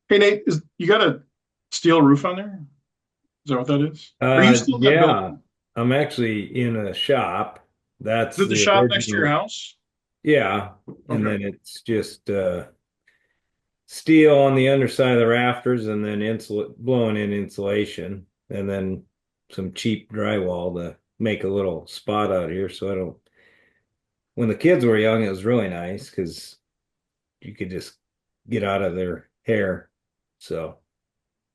Hey Nate, you got a steel roof on there? Is that what that is? Are you still in that Yeah, building? I'm actually in a shop. Is That's it the the shop next to your original. house? Yeah, and Okay. then it's just steel on the underside of the rafters, and then blowing in insulation, and then some cheap drywall to make a little spot out here. So I don't. When the kids were young, it was really nice because you could just get out of their hair. So,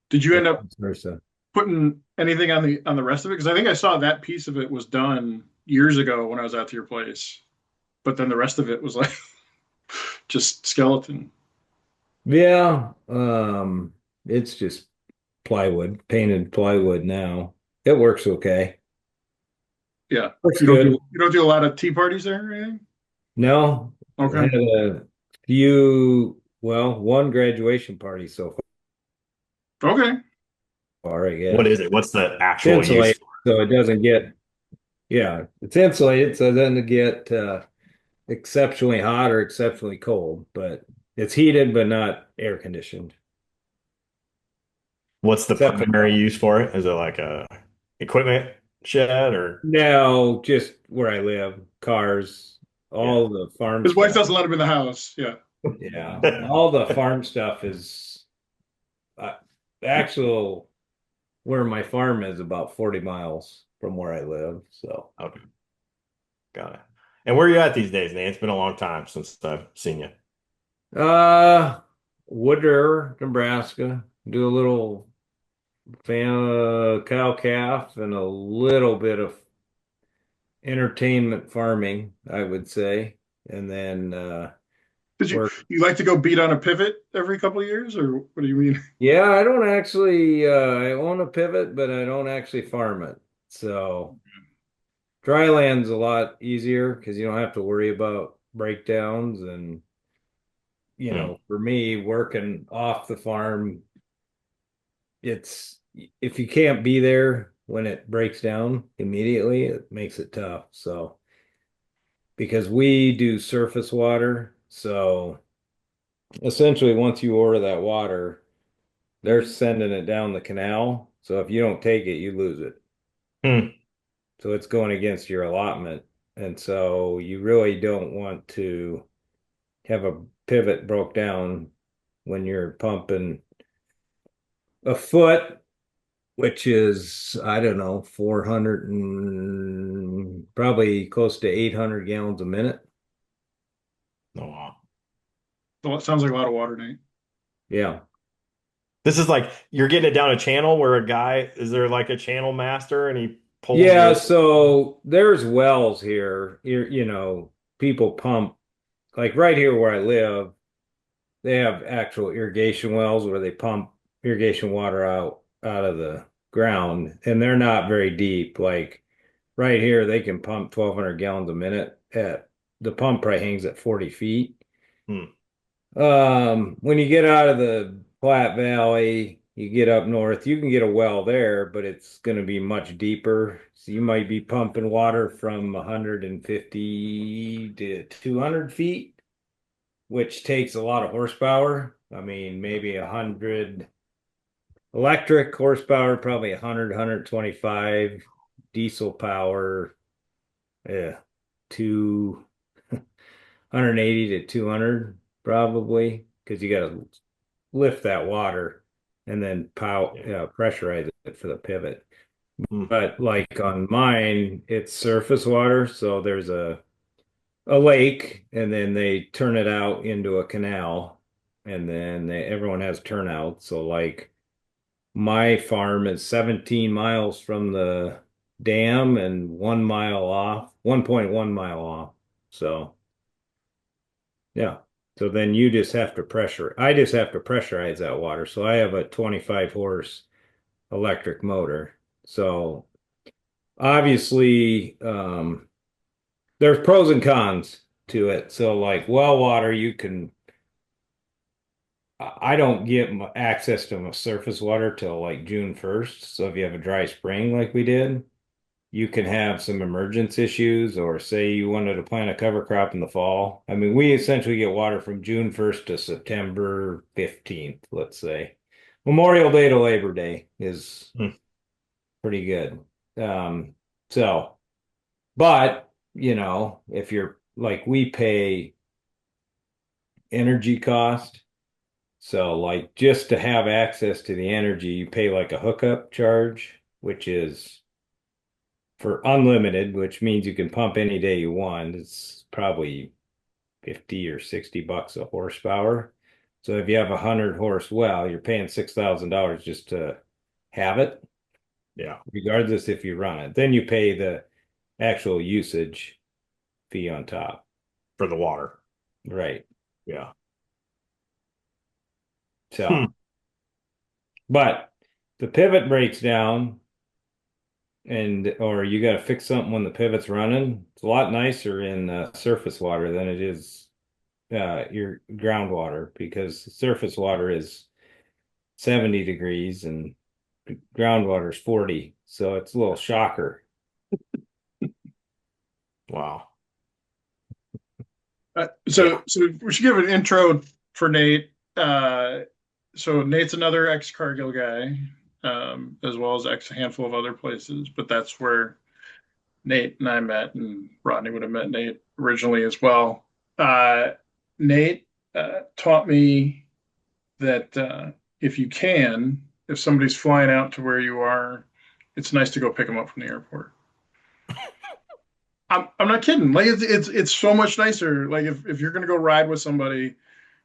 Did you or end up vice versa. putting anything on the rest of it? Because I think I saw that piece of it was done years ago when I was out to your place, but then the rest of it was like just skeleton. Yeah, it's just plywood, painted plywood now. It works okay. Yeah. Works You good. don't do a lot of tea parties there or anything? No, I Okay. had a one graduation party so Okay. far, I What guess. is it? What's the It's actual use insulated, for so it doesn't get, yeah, it's insulated, so it doesn't get exceptionally hot or exceptionally cold, but it's heated but not air conditioned, it? What's the except for primary use for it? Is it like a equipment shed or now, just where I live, cars, yeah. all the farm His wife stuff. doesn't let him in the house. Yeah. Yeah, all the farm stuff is uh, actual where my farm is about 40 miles from where I live. So, Okay, got it. And where are you at these days, Nate? It's been a long time since I've seen you. uh, Woodruff, Nebraska, do a little cow calf and a little bit of entertainment farming, I would say. And then Did work. you like to go beat on a pivot every couple of years, or what do you mean? Yeah, I don't actually I own a pivot, but I don't actually farm it. So dry land's a lot easier because you don't have to worry about breakdowns. And, Hmm. for me, working off the farm, it's if you can't be there when it breaks down immediately, it makes it tough. So, because we do surface water, so essentially once you order that water, they're sending it down the canal. So if you don't take it, you lose it. Hmm. So it's going against your allotment. And so you really don't want to have a pivot broke down when you're pumping a foot, which is, I don't know, 400 and probably close to 800 gallons a minute. Oh, wow. Well, it sounds like a lot of water, Nate. Yeah. This is like you're getting it down a channel where a guy, is there like a channel master and he pulls Yeah, the so there's wells here. People pump like right here where I live, they have actual irrigation wells where they pump irrigation water out of the ground, and they're not very deep. Like right here, they can pump 1,200 gallons a minute at the pump probably hangs at 40 feet. hmm. When you get out of the Platte Valley, you get up north, you can get a well there, but it's going to be much deeper. So you might be pumping water from 150 to 200 feet, which takes a lot of horsepower. I mean, maybe 100 electric horsepower, probably 100, 125 diesel power, yeah, two 180 to 200 probably, because you got to lift that water and then Yeah. pressurize it for the pivot. Hmm. But like on mine, it's surface water, so there's a lake, and then they turn it out into a canal, and then everyone has turnout. So like my farm is 17 miles from the dam and 1 mile off, 1.1 mile off. So yeah. So then I just have to pressurize that water. So I have a 25 horse electric motor. So obviously, there's pros and cons to it. So like well water, I don't get access to my surface water till like June 1st. So if you have a dry spring like we did, you can have some emergence issues, or say you wanted to plant a cover crop in the fall. I mean, we essentially get water from June 1st to September 15th, let's say. Memorial Day to Labor Day is Hmm. pretty good. So, but if you're like we pay energy cost, so like just to have access to the energy, you pay like a hookup charge, which is for unlimited, which means you can pump any day you want. It's probably 50 or $60 a horsepower. So if you have 100 horse well, you're paying $6,000 just to have it, Yeah. regardless if you run it. Then you pay the actual usage fee on top. For the water. Right. Yeah. So, Hmm. but the pivot breaks down or you got to fix something when the pivot's running. It's a lot nicer in surface water than it is your groundwater, because surface water is 70 degrees and groundwater is 40. So it's a little shocker. Wow. Yeah. So we should give an intro for Nate. So Nate's another ex-Cargill guy, as well as ex a handful of other places, but that's where Nate and I met, and Rodney would have met Nate originally as well. Nate taught me that if somebody's flying out to where you are, it's nice to go pick them up from the airport. I'm not kidding. Like it's so much nicer. Like if you're gonna go ride with somebody,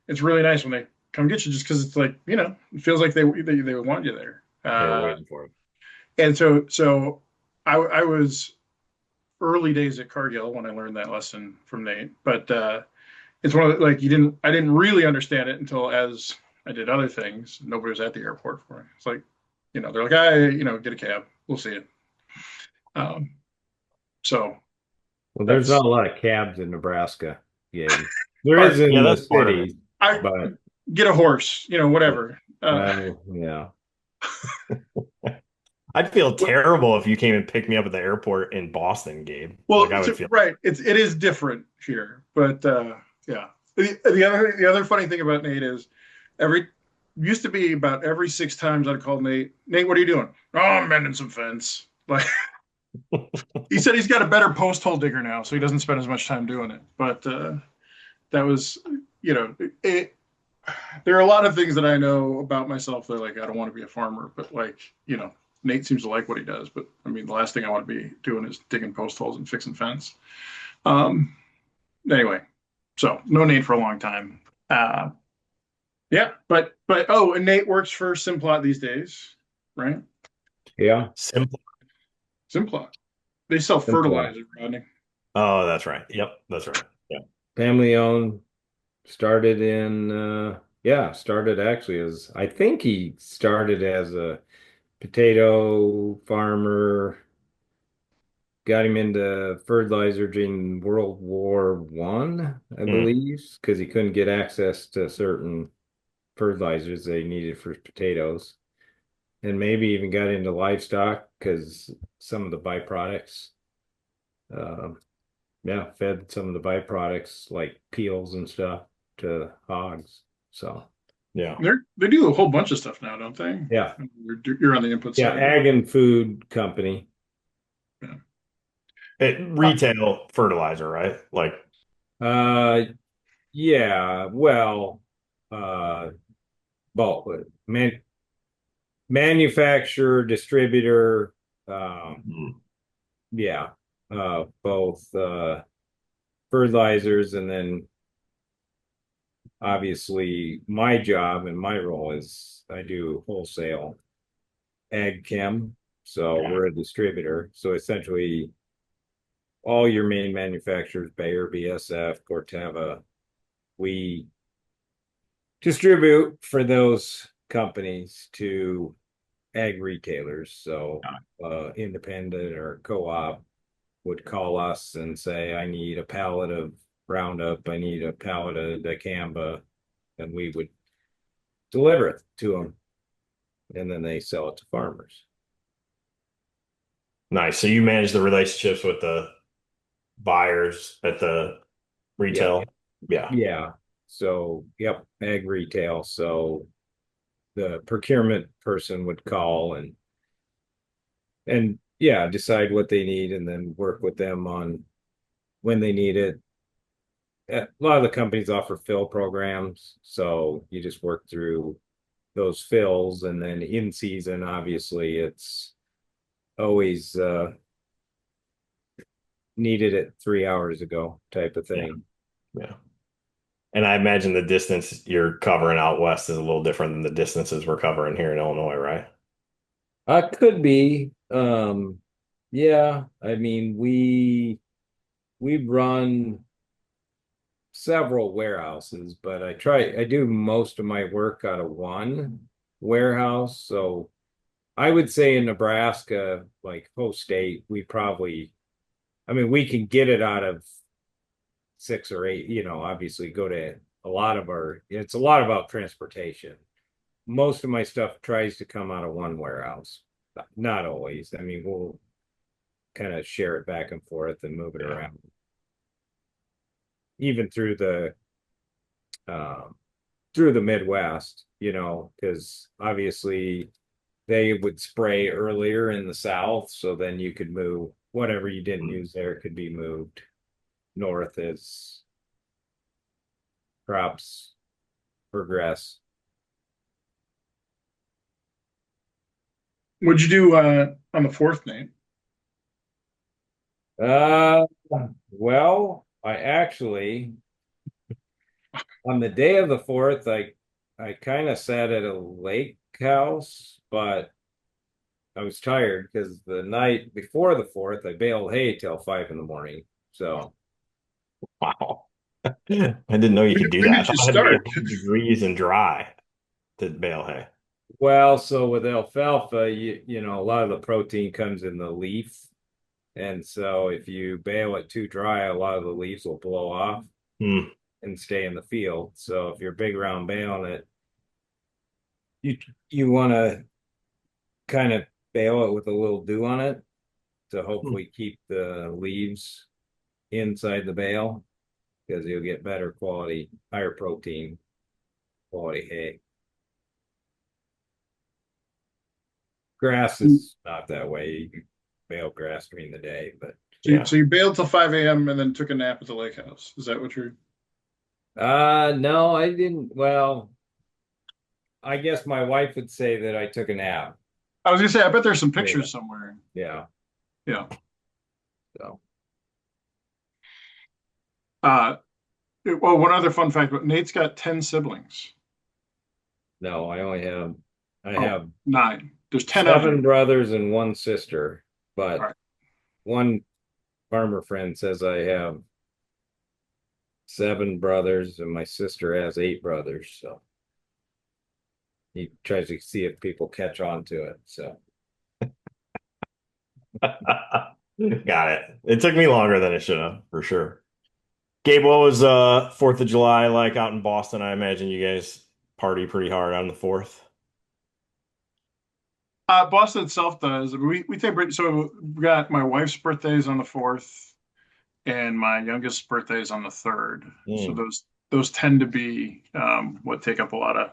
it's really nice when they come get you, just because it's like it feels like they would want you there. They were waiting for him. And so I was early days at Cargill when I learned that lesson from Nate, but it's one of like I didn't really understand it until as I did other things. Nobody was at the airport for me. It's like they're like, get a cab, we'll see it. Um, so Well, there's that's not a lot of cabs in Nebraska, Gabe. There part. is in Yeah, the that's part of it. cities, I but get a horse, whatever. yeah. I'd feel terrible if you came and picked me up at the airport in Boston, Gabe. Like Well, I would feel. right. It is different here, but yeah. The other funny thing about Nate is every used to be about every 6 times I'd call Nate. Nate, what are you doing? Oh, I'm mending some fence. Like he said, he's got a better post hole digger now, so he doesn't spend as much time doing it. But that was, you know, it, there are a lot of things that I know about myself that like I don't want to be a farmer, but like Nate seems to like what he does. But I mean, the last thing I want to be doing is digging post holes and fixing fence. Um, anyway, so no Nate for a long time. Yeah, but oh, and Nate works for Simplot these days, right? Yeah. Simple. Simplot. They sell Simple. fertilizer, Rodney. Oh, that's right. Yep, that's right. Yeah. Family owned, started in started actually as I think he started as a potato farmer, got him into fertilizer during World War I, I Mm. believe, because he couldn't get access to certain fertilizers they needed for potatoes. And maybe even got into livestock because some of the byproducts, um, fed some of the byproducts like peels and stuff to hogs. So Yeah. They do a whole bunch of stuff now, don't they? yeah, You're on the input yeah, side. ag and food company. Yeah. Retail fertilizer, right? Like, Uh, yeah, well, uh, bulk manufacturer, distributor, um, mm, yeah, both fertilizers, and then obviously my job and my role is I do wholesale ag chem. So yeah, we're a distributor. So essentially all your main manufacturers, Bayer, BSF, Corteva, we distribute for those companies to ag retailers. So independent or co-op would call us and say, I need a pallet of Roundup, I need a pallet of dicamba, and we would deliver it to them, and then they sell it to farmers. Nice. So you manage the relationships with the buyers at the Yeah. retail. Yeah. Yeah. So, yep, ag retail. So the procurement person would call and yeah, decide what they need and then work with them on when they need it. A lot of the companies offer fill programs, so you just work through those fills and then in season, obviously it's always needed it 3 hours ago type of Yeah. thing. Yeah. And I imagine the distance you're covering out west is a little different than the distances we're covering here in Illinois, right? Could be. Yeah, I mean we run several warehouses, but I do most of my work out of one warehouse. So I would say in Nebraska, like whole state, I mean, we can get it out of six or eight, obviously go to it's a lot about transportation. Most of my stuff tries to come out of one warehouse. Not always. I mean, we'll kind of share it back and forth and move it Yeah. around, even um, through the Midwest, because obviously they would spray earlier in the South, so then you could move whatever you didn't use there could be moved north as crops progress. What'd you do on the fourth, Nate? Uh, well, I actually on the day of the fourth, I kind of sat at a lake house, but I was tired because the night before the fourth, I baled hay till 5 in the morning. So, Wow. I didn't know you could do When that. I did you thought it had to be start? 100 degrees and dry to bale hay. well, so with alfalfa, a lot of the protein comes in the leaf. And so if you bale it too dry, a lot of the leaves will blow off Hmm. and stay in the field. So if you're big round baling it, you you want to kind of bale it with a little dew on it to Hmm. hopefully keep the leaves inside the bale because you'll get better quality, higher protein quality hay. Grass is not that way. You can bale grass during the day, but Yeah. So you bailed till 5 a.m. and then took a nap at the lake house. Is that what you're? no, I didn't. Well, I guess my wife would say that I took a nap. I was gonna say, I bet there's some Yeah. pictures somewhere. Yeah. Yeah. So Uh, well, one other fun fact, but Nate's got 10 siblings. no, I Oh, have nine. There's 10 of you. 7 brothers and one sister, All but right. one farmer friend says I have 7 brothers and my sister has 8 brothers. So he tries to see if people catch on to it. So Got it. It took me longer than it should have, for sure. Gabe, what was 4th of July like out in Boston? I imagine you guys party pretty hard on the 4th. Boston itself does. We take so we got my wife's birthday is on the 4th, and my youngest birthday is on the 3rd. So Mm. those tend to be what take up a lot of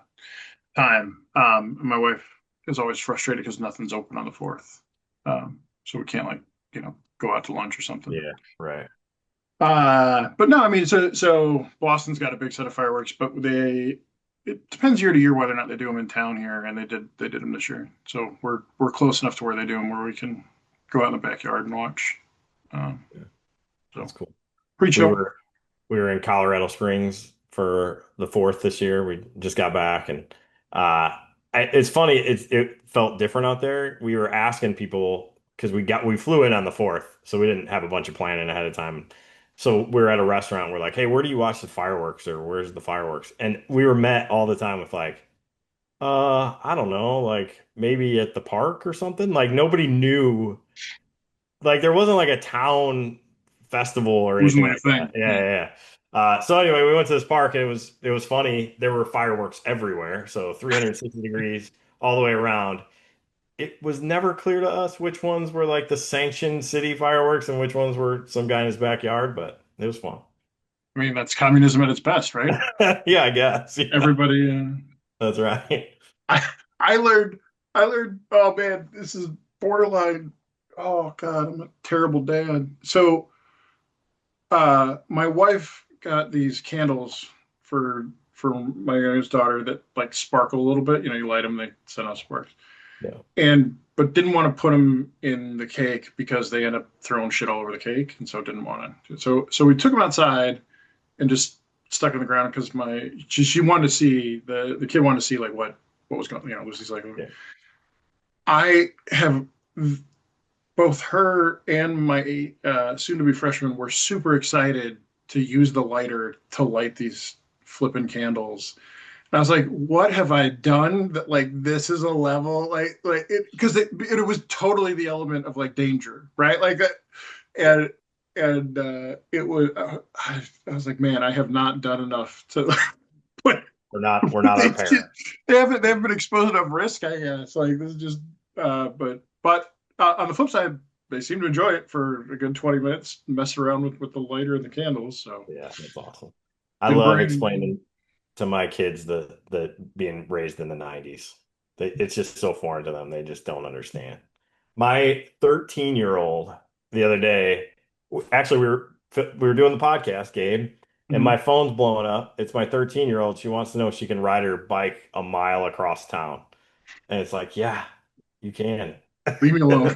time. My wife is always frustrated because nothing's open on the 4th, so we can't go out to lunch or something. Yeah, right. But no, I mean, so Boston's got a big set of fireworks, but it depends year to year whether or not they do them in town here, and they did them this year. So we're close enough to where they do them where we can go out in the backyard and watch. Um, Yeah, so that's cool. pretty We chill. were we were in Colorado Springs for the 4th this year. We just got back and it's funny, it felt different out there. We were asking people because we flew in on the 4th, so we didn't have a bunch of planning ahead of time. So we were at a restaurant, we're like, "Hey, where do you watch the fireworks or where's the fireworks?" And we were met all the time with like, I don't know, like maybe at the park or something." Like nobody knew, like there wasn't like a town festival or It wasn't anything like a like that. thing. Yeah, Yeah. yeah, yeah. So anyway, we went to this park and it was funny. There were fireworks everywhere, so 360 degrees all the way around. it was never clear to us which ones were like the sanctioned city fireworks and which ones were some guy in his backyard, but it was fun. I mean, that's communism at its best, right? Yeah, I guess. Yeah, Everybody. that's right. I I learned. I learned. Oh man, this is borderline. Oh God, I'm a terrible dad. So, my wife got these candles for my youngest daughter that like sparkle a little bit. You know, you light them, they send out sparks. Yeah. And but didn't want to put them in the cake because they end up throwing shit all over the cake, and so didn't want to. So we took them outside and just stuck in the ground because she wanted to see the kid wanted to see like what was going. You know, Lucy's like, Yeah. I have both her and my soon to be freshman were super excited to use the lighter to light these flipping candles. And I was like, what have I done that like this is a level like it because it was totally the element of like danger, right? Like that and it was I was like, man, I have not done enough to put We're not our parents. they haven't been exposed enough risk, I guess. Like this is just but on the flip side, they seem to enjoy it for a good 20 minutes, mess around with the lighter and the candles. So Yeah, that's awesome. I didn't love bring explaining to my kids the being raised in the 90s. It's just so foreign to them. They just don't understand. My 13-year-old the other day, actually we were doing the podcast, Gabe, and Mhm. my phone's blowing up. It's my 13-year-old. She wants to know if she can ride her bike a mile across town. And it's like, yeah, you can. Leave me alone.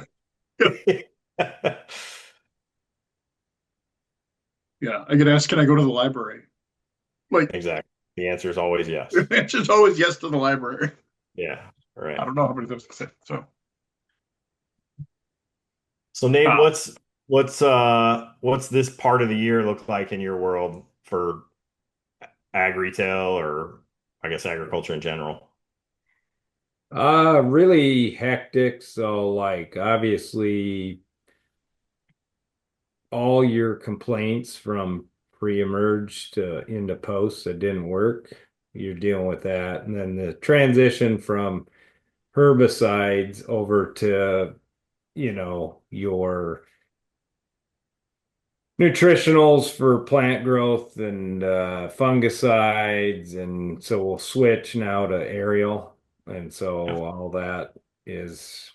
Yeah, I get asked, can I go to the library? Like, Exactly. The answer is always yes. the answer's always yes to the library. Yeah, I right. don't know how many times to say. So, So Nate, uh, what's this part of the year look like in your world for ag retail or I guess agriculture in general? Really hectic. So like obviously all your complaints from pre-emerge to into post that didn't work, you're dealing with that. And then the transition from herbicides over to, your nutritionals for plant growth and fungicides. And so we'll switch now to aerial. And Yeah. so all that is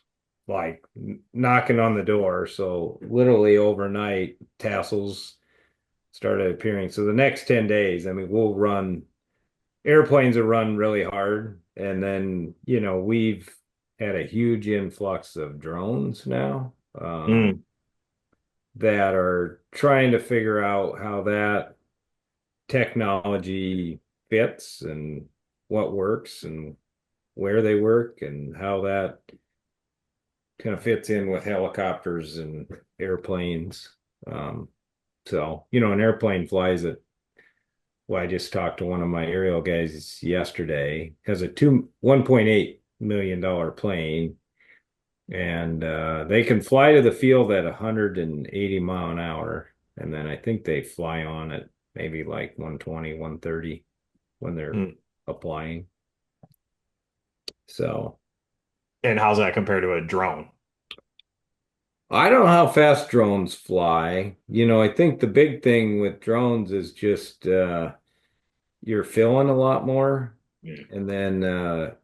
like knocking on the door. So literally overnight, tassels started appearing. So the next 10 days, I mean, airplanes will run really hard. And then, we've had a huge influx of drones now. Mm, That are trying to figure out how that technology fits and what works and where they work and how that kind of fits in with helicopters and airplanes. So, an airplane flies at, well, I just talked to one of my aerial guys yesterday, has a $1.8 million plane, and they can fly to the field at 180 mile an hour. And then I think they fly on at maybe like 120, 130 when they're mm. applying. So And how's that compared to a drone? I don't know how fast drones fly. I think the big thing with drones is just you're filling a lot more. Yeah. And then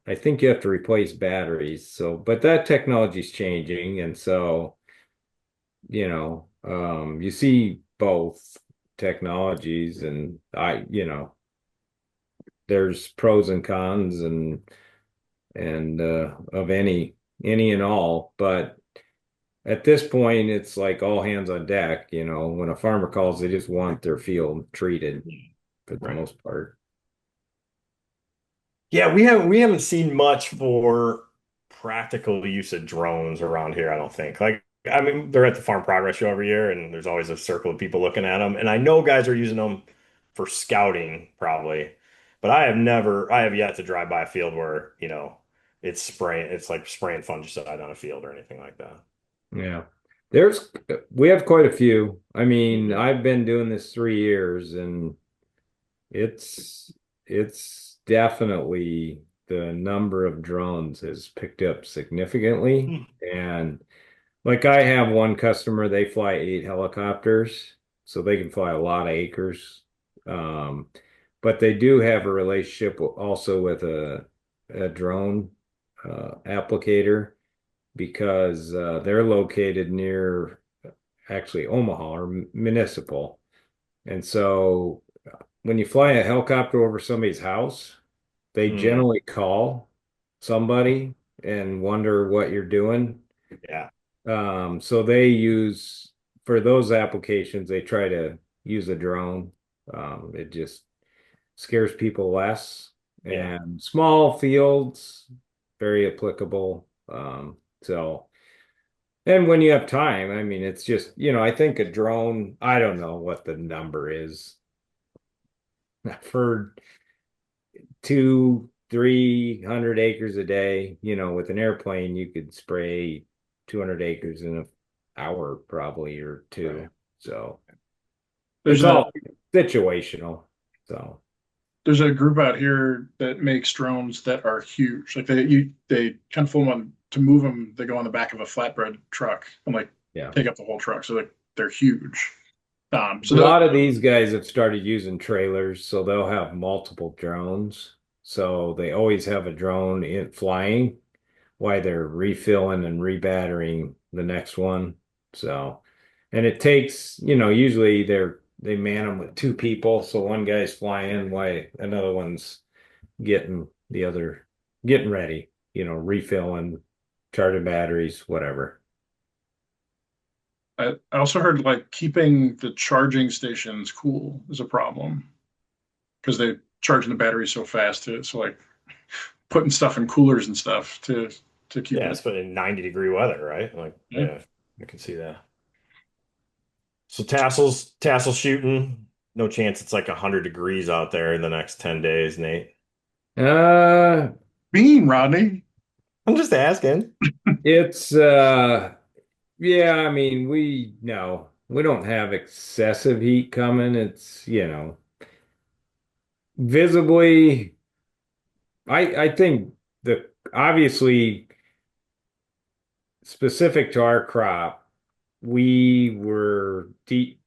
I think you have to replace batteries. So, but that technology's changing. And so, you see both technologies, and there's pros and cons and of any and all. But at this point, it's like all hands on deck. When a farmer calls, they just want their field treated for the Right. most part. Yeah, we haven't seen much for practical use of drones around here, I don't think. Like, I mean, they're at the Farm Progress Show every year, and there's always a circle of people looking at them. And I know guys are using them for scouting, probably, but I have yet to drive by a field where, it's like spraying fungicide on a field or anything like that. Yeah. We have quite a few. I mean, Mhm. I've been doing this 3 years, and it's definitely the number of drones has picked up significantly. Hmm. And like I have one customer, they fly 8 helicopters, so they can fly a lot of acres. Um, but they do have a relationship also with a drone applicator because they're located near actually Omaha or municipal. And so when you fly a helicopter over somebody's house, they Hmm. generally call somebody and wonder what you're doing. Yeah. So they use for those applications, they try to use a drone. It just scares people less. Yeah. And small fields, very applicable. So and when you have time, I mean, it's just, I think a drone, I don't know what the number is. For 300 acres a day, with an airplane, you could spray 200 acres in an hour probably or two. Right. So There's it's a all situational. So there's a group out here that makes drones that are huge. Like they kind of fool them on to move them. They go on the back of a flatbread truck and like yeah. take up the whole truck. So they're huge. A So lot of these guys have started using trailers, so they'll have multiple drones. So they always have a drone in flying while they're refilling and rebattering the next one. So, and it takes, usually they man them with two people. So one guy's flying while another one's the other getting ready, refilling, charging batteries, whatever. I also heard like keeping the charging stations cool is a problem because they charging the batteries so fast too. So like putting stuff in coolers and stuff to keep Yeah, it. it's been in 90-degree weather, right? Like, Yeah. yeah, I can see that. So tassel shooting. No chance it's like 100 degrees out there in the next 10 days, Nate. Uh, Bean, Rodney. I'm just asking. it's yeah, I mean, we don't have excessive heat coming. It's, visibly, I think the obviously specific to our crop, we were deep,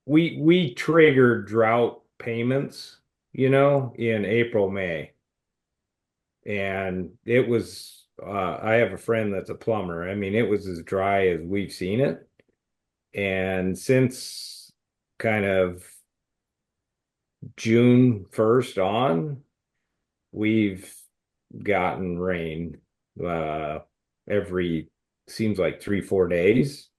we triggered drought payments, in April, May. And it was I have a friend that's a plumber. I mean, it was as dry as we've seen it. And since kind of June 1st on, we've gotten rain uh every seems like 3, 4 days.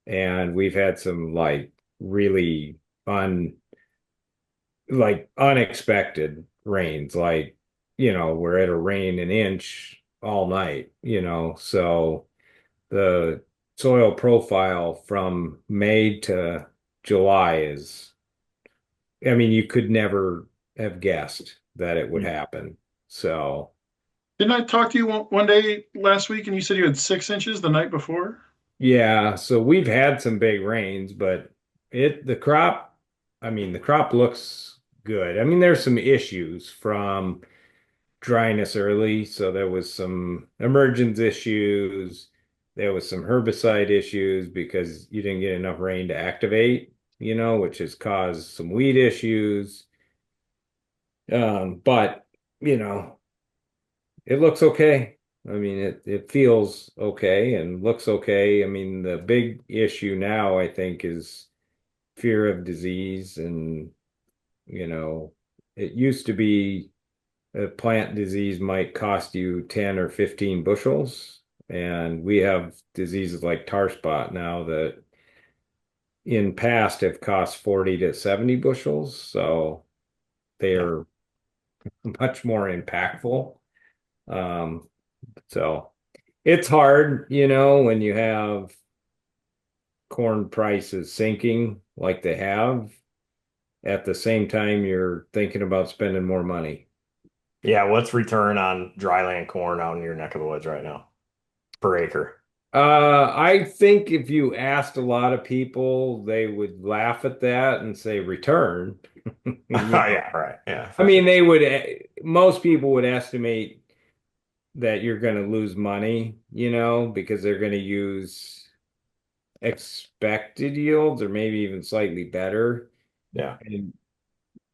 And we've had some like really un like unexpected rains, like, we're at a rain an inch all night, so the soil profile from May to July is, I mean, you could never have guessed that it would happen. So, Didn't I talk to you one day last week and you said you had 6 inches the night before? yeah, so we've had some big rains, but the crop, I mean, the crop looks good. I mean, there's some issues from dryness early, so there was some emergence issues. There was some herbicide issues because you didn't get enough rain to activate, which has caused some weed issues. But you know, it looks okay. I mean, it feels okay and looks okay. I mean, the big issue now, I think, is fear of disease, and you know, it used to be a plant disease might cost you 10 or 15 bushels. And we have diseases like tar spot now that in past have cost 40 to 70 bushels. So they Yeah. are much more impactful. Um, so it's hard, when you have corn prices sinking like they have. At the same time, you're thinking about spending more money. Yeah, what's return on dryland corn out in your neck of the woods right now per acre? I think if you asked a lot of people, they would laugh at that and say return. You know, Yeah, right. Yeah, I for mean, sure. they would, most people would estimate that you're going to lose money, because they're going to use expected yields or maybe even slightly better. Yeah. And,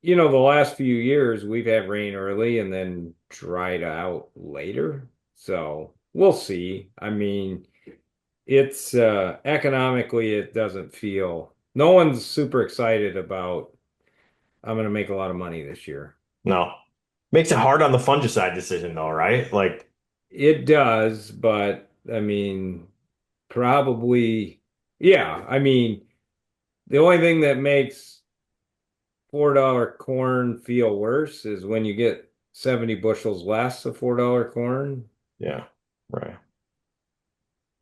the last few years we've had rain early and then dried out later. So we'll see. I mean, it's economically, it doesn't feel, no one's super excited about, I'm going to make a lot of money this year. No. Makes it hard on the fungicide decision though, right? Like, It does, but I mean, probably, yeah. I mean, the only thing that makes $4 corn feel worse is when you get 70 bushels less of $4 corn. yeah, right.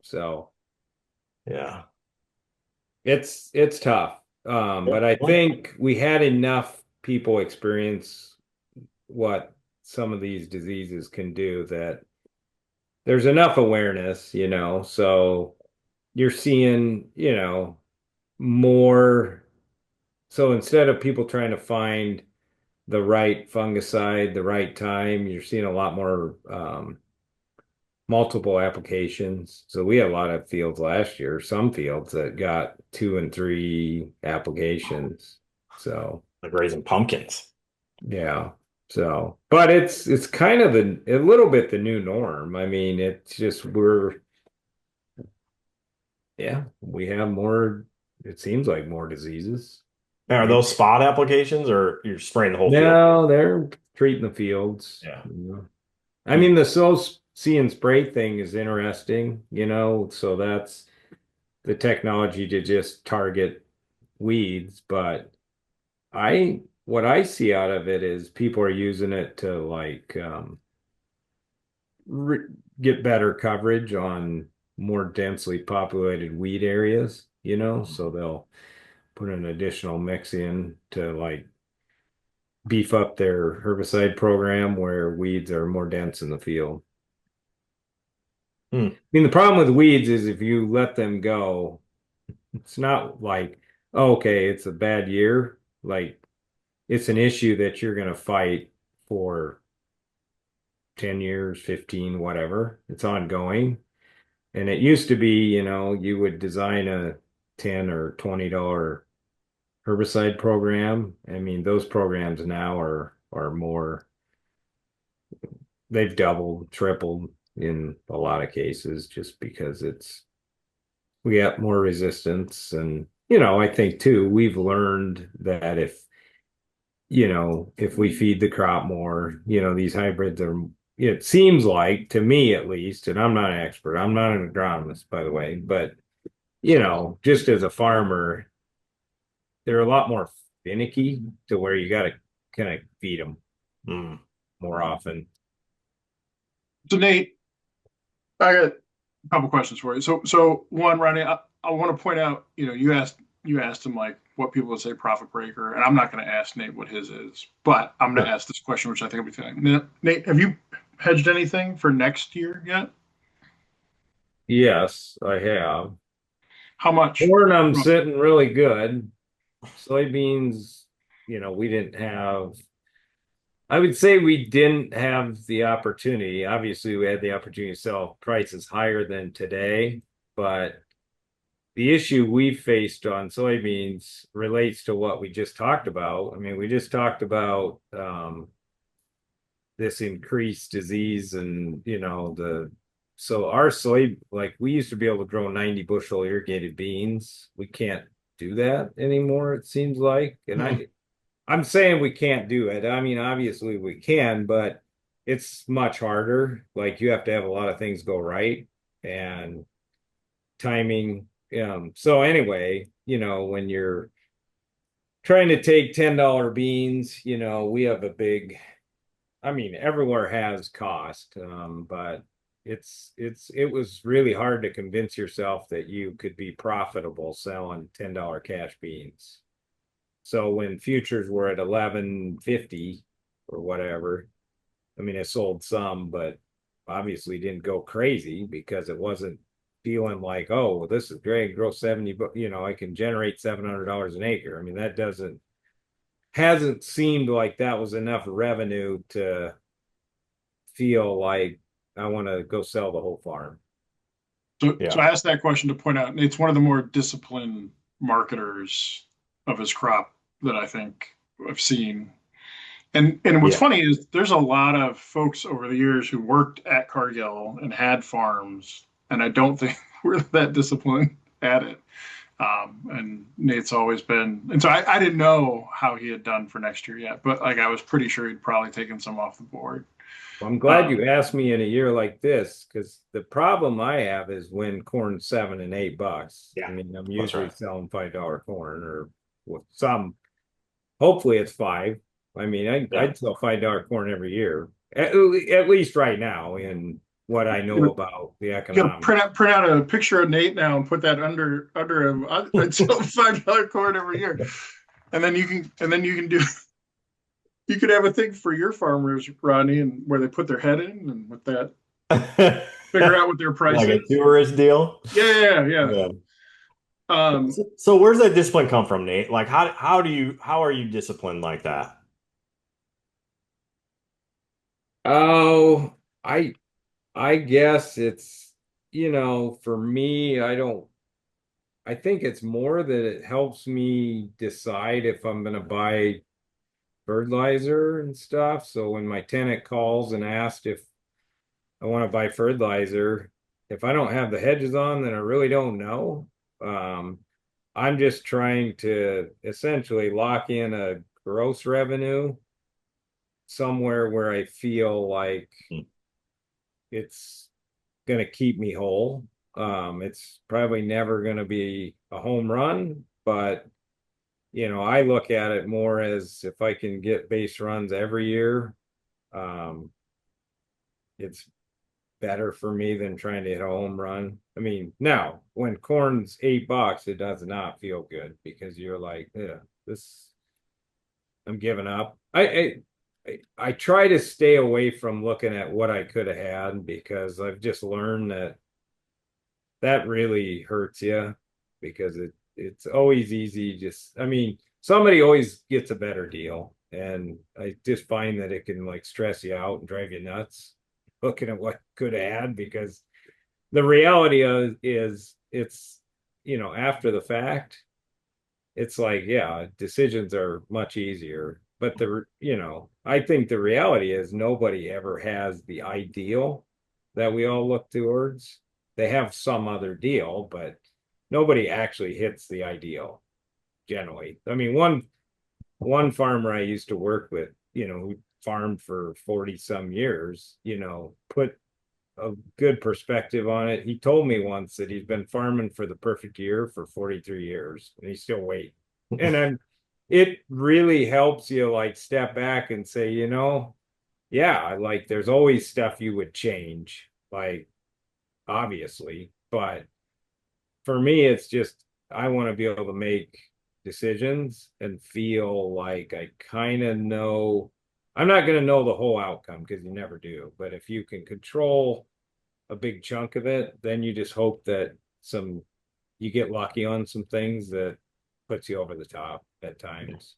So Yeah. it's tough. But I Well, think we had enough people experience what some of these diseases can do that there's enough awareness, so you're seeing, more. So instead of people trying to find the right fungicide, the right time, you're seeing a lot more multiple applications. So we had a lot of fields last year, some fields that got 2 and 3 applications. So like raising pumpkins. yeah. So, but it's kind of a little bit the new norm. I mean, it's just yeah, we have more, it seems like more diseases. Now, are Maybe. those spot applications or you're spraying the whole field? No, they're treating the fields. Yeah. I Hmm. mean, the see and spray thing is interesting, so that's the technology to just target weeds. But what I see out of it is people are using it to like re get better coverage on more densely populated weed areas, so they'll put an additional mix in to like beef up their herbicide program where weeds are more dense in the field. Hmm. I mean, the problem with weeds is if you let them go, it's not like, oh, okay, it's a bad year. Like it's an issue that you're going to fight for 10 years, 15, whatever. It's ongoing. And it used to be, you would design a 10 or $20 herbicide program. I mean, those programs now are more, they've doubled, tripled in a lot of cases just because we got more resistance. And, I think too, we've learned that if we feed the crop more, these hybrids are, it seems like to me at least, and I'm not an expert, I'm not an agronomist, by the way, but, just as a farmer, they're a lot more finicky to where you got to kind of feed them Hmm. more often. So Nate, I got a couple questions for you. So one, Ronnie, I want to point out, you asked him like what people would say profit breaker, and I'm not going to ask Nate what his is, but I'm going to Sure. ask this question, which I think will be fine. Nate, have you hedged anything for next year yet? Yes, I have. How much? Corn, I'm Roughly. sitting really good. Soybeans, we didn't have, I would say we didn't have the opportunity. Obviously, we had the opportunity to sell prices higher than today, but the issue we faced on soybeans relates to what we just talked about. I mean, we just talked about this increased disease and, so our like we used to be able to grow 90 bushel irrigated beans. We can't do that anymore, it seems like. And Hmm. I'm saying we can't do it. I mean, obviously we can, but it's much harder. Like you have to have a lot of things go right and timing. So anyway, when you're trying to take $10 beans, we have a big, I mean, everywhere has cost, but it was really hard to convince yourself that you could be profitable selling $10 cash beans. So when futures were at 11.50 or whatever, I mean, I sold some, but obviously didn't go crazy because it wasn't feeling like, oh, well, this is great, grow 70, but I can generate $700 an acre. I mean, that hasn't seemed like that was enough revenue to feel like I want to go sell the whole farm. So Yeah. I asked that question to point out Nate's one of the more disciplined marketers of his crop that I think I've seen. And what's Yeah. funny is there's a lot of folks over the years who worked at Cargill and had farms, and I don't think we're that disciplined at it. And Nate's always been, and so I didn't know how he had done for next year yet, but like I was pretty sure he'd probably taken some off the board. Well, I'm glad Um, you asked me in a year like this, because the problem I have is when corn's $7 and $8. I Yeah. mean, I'm That's usually right. selling $5 corn or with some, hopefully it's five. I mean, Yeah. I'd sell $5 corn every year, at least right now in what I know you about the gotta economics. print out a picture of Nate now and put that under him. I'd sell $5 cord every year, and then you can do you could have a thing for your farmers, Rodney, and where they put their head in and with that figure out what their price Like a is. tourist deal. Yeah. Yeah. Um, So where's that discipline come from, Nate? Like how are you disciplined like that? Oh, I guess it's, for me, I think it's more that it helps me decide if I'm going to buy fertilizer and stuff. So when my tenant calls and asks if I want to buy fertilizer, if I don't have the hedges on, then I really don't know. Um, I'm just trying to essentially lock in a gross revenue somewhere where I feel like Hmm. it's going to keep me whole. It's probably never going to be a home run, but I look at it more as if I can get base runs every year, um, it's better for me than trying to hit a home run. I mean, now when corn's $8, it does not feel good because you're like, yeah, this I'm giving up. I try to stay away from looking at what I could have had because I've just learned that really hurts you because it's always easy. Just, I mean, somebody always gets a better deal, and I just find that it can like stress you out and drive you nuts looking at what could have had because the reality is it's after the fact it's like, yeah, decisions are much easier. But I think the reality is nobody ever has the ideal that we all look towards. They have some other deal, but nobody actually hits the ideal generally. I mean, one farmer I used to work with, who farmed for 40 some years, put a good perspective on it. He told me once that he's been farming for the perfect year for 43 years and he's still waiting. And then it really helps you like step back and say, yeah, like there's always stuff you would change, like obviously, but for me, it's just I want to be able to make decisions and feel like I kind of know. I'm not going to know the whole outcome because you never do. But if you can control a big chunk of it, then you just hope that you get lucky on some things that puts you over the top at times.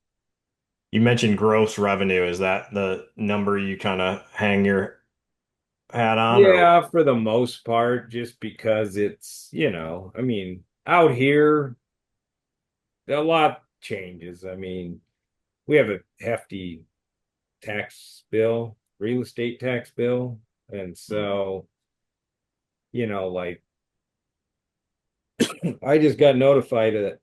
You mentioned gross revenue. Is that the number you kind of hang your hat on or Yeah, for the most part, just because it's, I mean, out here, a lot changes. I mean, we have a hefty tax bill, real estate tax bill. And so, like I just got notified that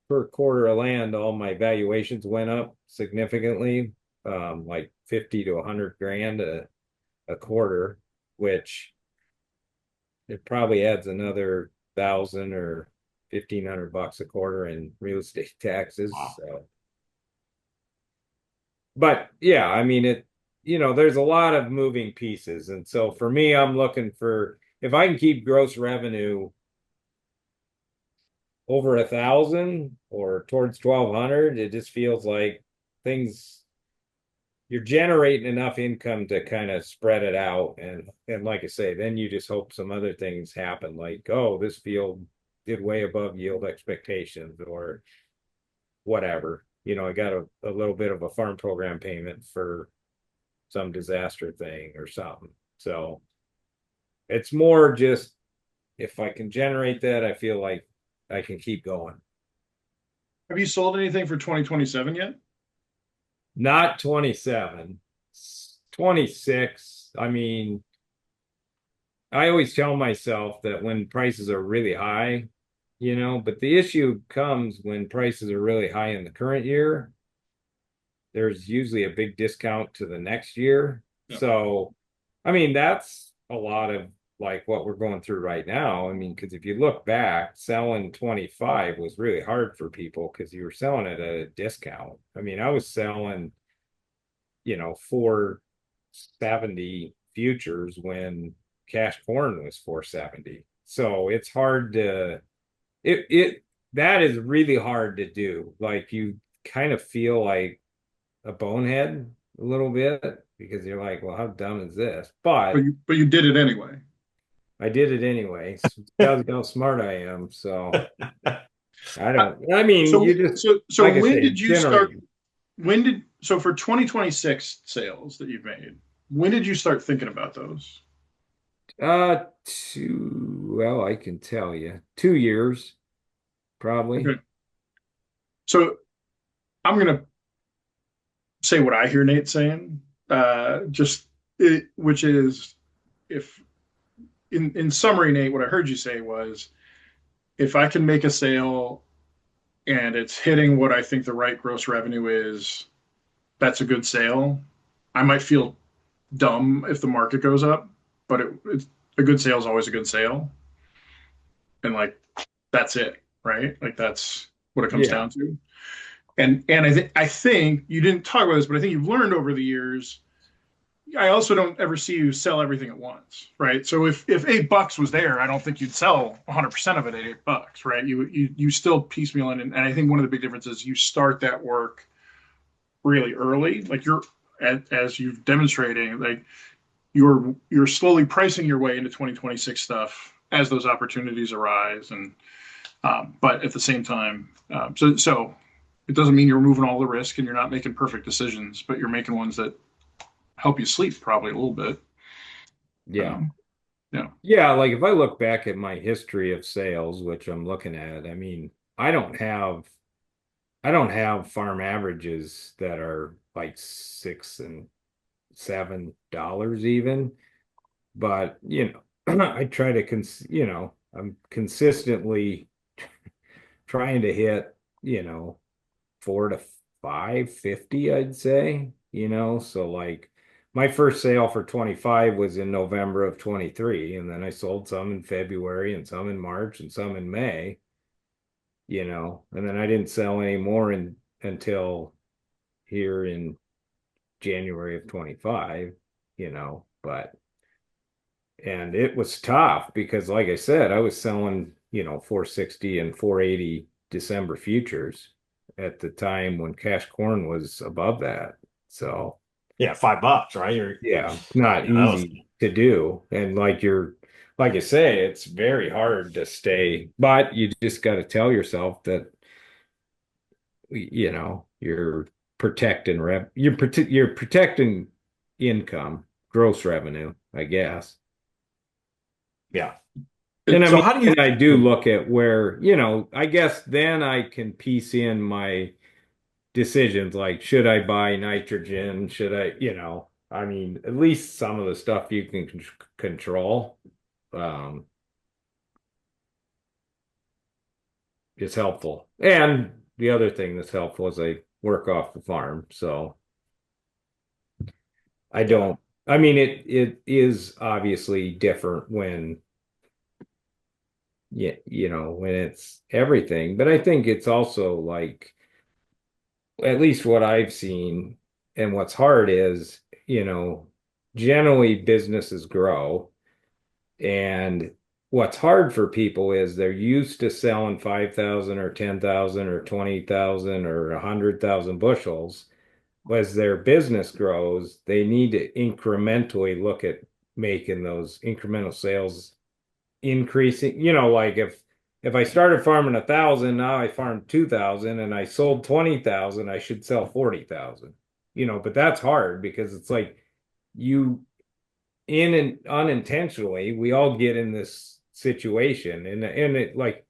per quarter of land, all my valuations went up significantly, like 50 to 100 grand a quarter, which it probably adds another 1,000 or 1,500 bucks a quarter in real estate taxes. wow. So, but yeah, I mean, there's a lot of moving pieces. And so for me, I'm looking for if I can keep gross revenue over 1,000 or towards 1,200, it just feels like things you're generating enough income to kind of spread it out. And like I say, then you just hope some other things happen, like, oh, this field did way above yield expectations or whatever. I got a little bit of a farm program payment for some disaster thing or something. So it's more just if I can generate that, I feel like I can keep going. Have you sold anything for 2027 yet? Not 27, 26. I mean, I always tell myself that when prices are really high, but the issue comes when prices are really high in the current year. There's usually a big discount to the next year. Yeah. So, I mean, that's a lot of like what we're going through right now. I mean, because if you look back, selling 25 was really hard for people because you were selling at a discount. I mean, I was selling, 470 futures when cash corn was 470. So it's hard to it that is really hard to do. Like you kind of feel like a bonehead a little bit because you're like, well, how dumb is this? But But you did it anyway. I did it anyway. Tells you how smart I am. So I Uh, don't, I mean, So you just, so like I when say, did you start? generate. So for 2026 sales that you've made, when did you start thinking about those? Well, I can tell you, 2 years probably. Okay. So I'm gonna say what I hear Nate saying, which is if in summary, Nate, what I heard you say was if I can make a sale and it's hitting what I think the right gross revenue is, that's a good sale. I might feel dumb if the market goes up, but it's a good sale is always a good sale, and like that's it, right? Like that's what it comes Yeah. down to. And I think you didn't talk about this, but I think you've learned over the years. I also don't ever see you sell everything at once, right? So if $8 was there, I don't think you'd sell 100% of it at $8, right? You still piecemeal it, and I think one of the big differences is you start that work really early, like as you've demonstrating, like you're slowly pricing your way into 2026 stuff as those opportunities arise, and but at the same time, so it doesn't mean you're removing all the risk and you're not making perfect decisions, but you're making ones that help you sleep probably a little bit. Yeah. Um, yeah. Yeah, like if I look back at my history of sales, which I'm looking at, I mean, I don't have farm averages that are like $6 and $7 even, but I try to I'm consistently trying to hit, 4 to 550, I'd say, so like my first sale for 25 was in November of 23, and then I sold some in February and some in March and some in May, and then I didn't sell any more until here in January of 25, but and it was tough because like I said, I was selling, 460 and 480 December futures at the time when cash corn was above that. So Yeah, $5, right? yeah, not Yeah, that was easy to do. And like you say, it's very hard to stay, but you just got to tell yourself that you're you're protecting income, gross revenue, I guess. yeah. And I So mean, how do you and I do look at where, I guess then I can piece in my decisions like should I buy nitrogen? Should I mean, at least some of the stuff you can control um is helpful. And the other thing that's helpful is I work off the farm, so I yeah. don't I mean it is obviously different when when it's everything, but I think it's also like at least what I've seen and what's hard is, generally businesses grow and what's hard for people is they're used to selling 5,000 or 10,000 or 20,000 or 100,000 bushels. as their business grows, they need to incrementally look at making those incremental sales increasing. Like if I started farming 1,000, now I farmed 2,000 and I sold 20,000, I should sell 40,000. But that's hard because it's like you in and unintentionally, we all get in this situation and it like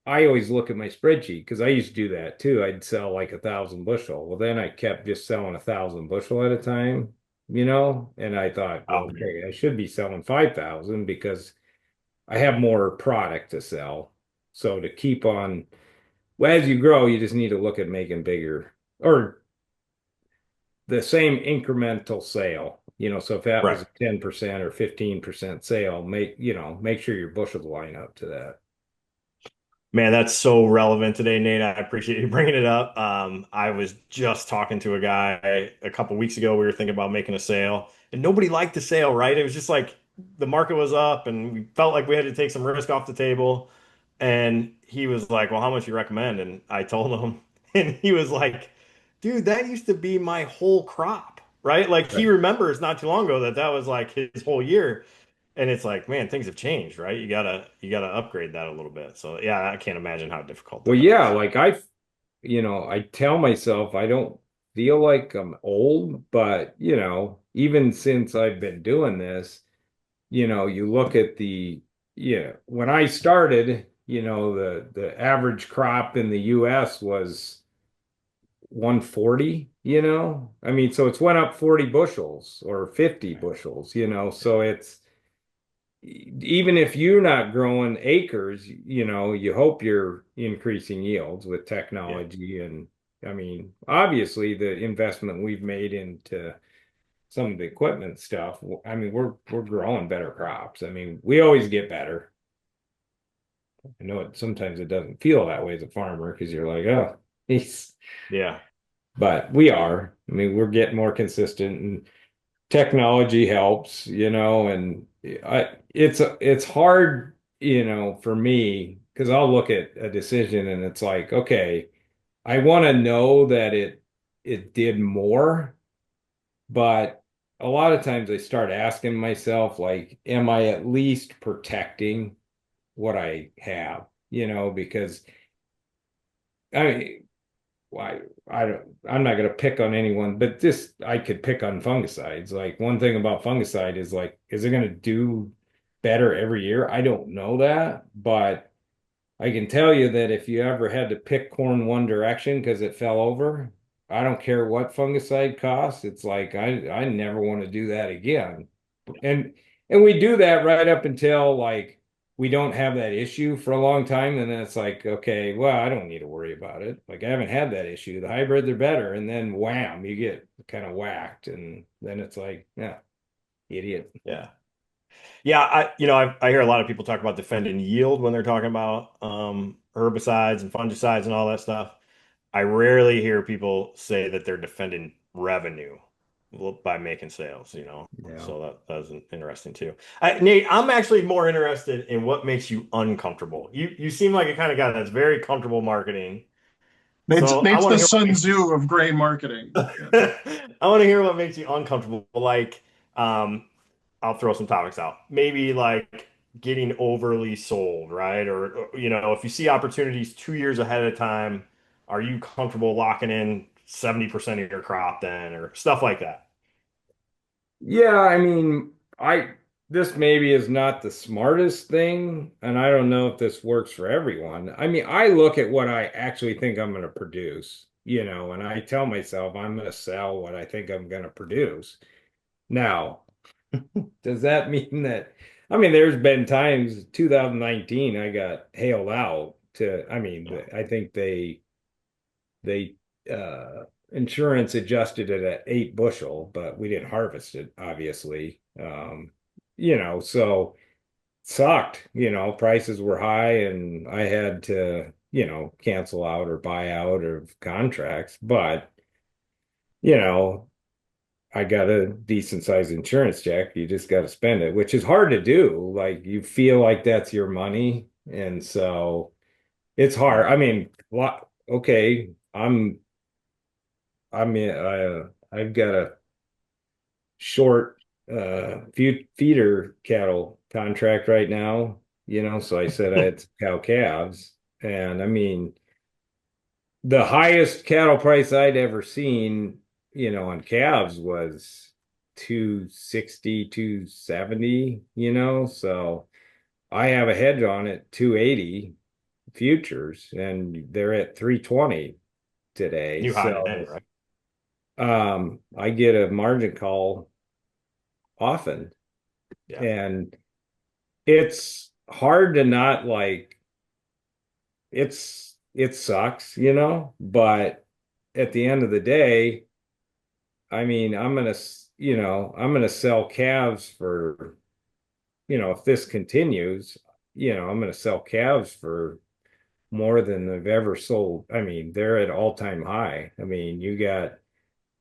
I always look at my spreadsheet because I used to do that too. I'd sell like 1,000 bushel. Well, then I kept just selling 1,000 bushel at a time, and I thought, well, Um, okay, I should be selling 5,000 because I have more product to sell. So to keep on, well, as you grow, you just need to look at making bigger or the same incremental sale. So if that was right. a 10% or 15% sale, make sure your bushels line up to that. Man, that's so relevant today, Nate. I appreciate you bringing it up. I was just talking to a guy a couple weeks ago. We were thinking about making a sale, and nobody liked the sale, right? It was just like the market was up, and we felt like we had to take some risk off the table. And he was like, "Well, how much you recommend?" And I told him, and he was like, "Dude, that used to be my whole crop, right?" Like he Right. remembers not too long ago that that was like his whole year. And it's like, man, things have changed, right? You gotta upgrade that a little bit. So yeah, I can't imagine how difficult Well, that yeah, is. like I tell myself I don't feel like I'm old, but even since I've been doing this, you look at when I started, the average crop in the US was 140. I mean, so it's went up 40 bushels or 50 bushels, so it's even if you're not growing acres, you hope you're increasing yields with Yeah, technology. And I mean, obviously the investment we've made into some of the equipment stuff, I mean, we're growing better crops. I mean, we always get better. I know sometimes it doesn't feel that way as a farmer because you're like, oh, he's, yeah, but we are. I mean, we're getting more consistent and technology helps, and it's hard, for me because I'll look at a decision and it's like, okay, I want to know that it did more, but a lot of times I start asking myself like, am I at least protecting what I have? Because I mean, why I'm not going to pick on anyone, but this I could pick on fungicides. Like one thing about fungicide is like, is it going to do better every year? I don't know that, but I can tell you that if you ever had to pick corn one direction because it fell over, I don't care what fungicide costs. It's like I never want to do that again. And and we do that right up until like we don't have that issue for a long time, and then it's like, okay, well, I don't need to worry about it. Like I haven't had that issue. The hybrids are better, and then wham, you get kind of whacked, and then it's like, yeah, idiot. yeah, yeah. I hear a lot of people talk about defending yield when they're talking about herbicides and fungicides and all that stuff. I rarely hear people say that they're defending revenue by making sales. Yeah. So that's interesting too. Nate, I'm actually more interested in what makes you uncomfortable. You seem like a kind of guy that's very comfortable marketing. Nate's So I Nate's want to the hear Sun Tzu of grain marketing. Yeah. I want to hear what makes you uncomfortable. Like, um, I'll throw some topics out. Maybe like getting overly sold, right? Or if you see opportunities 2 years ahead of time, are you comfortable locking in 70% of your crop then, or stuff like that? Yeah, I mean, I this maybe is not the smartest thing, and I don't know if this works for everyone. I mean, I look at what I actually think I'm going to produce, and I tell myself I'm going to sell what I think I'm going to produce. Now, does that mean that, I mean, there's been times 2019 I got hailed out I mean, Yeah. I think they insurance adjusted it at 8 bushel, but we didn't harvest it, obviously. So sucked, prices were high and I had to cancel out or buy out of contracts. But, you know, I got a decent sized insurance check. You just got to spend it, which is hard to do. Like you feel like that's your money. And so it's hard. Mhm. I mean, okay, I'm I mean, I've got a short feeder cattle contract right now, so I said I had some cow calves. And I mean, the highest cattle price I'd ever seen, on calves was 260, 270, so I have a hedge on it, 280 futures, and they're at 320 today. You hide it in, So right? I get a margin call often, Yeah. and it's hard to not like it sucks, but at the end of the day, I mean, I'm gonna sell calves for, if this continues, I'm gonna sell calves for more than they've ever sold. I mean, they're at all-time high. I mean, you got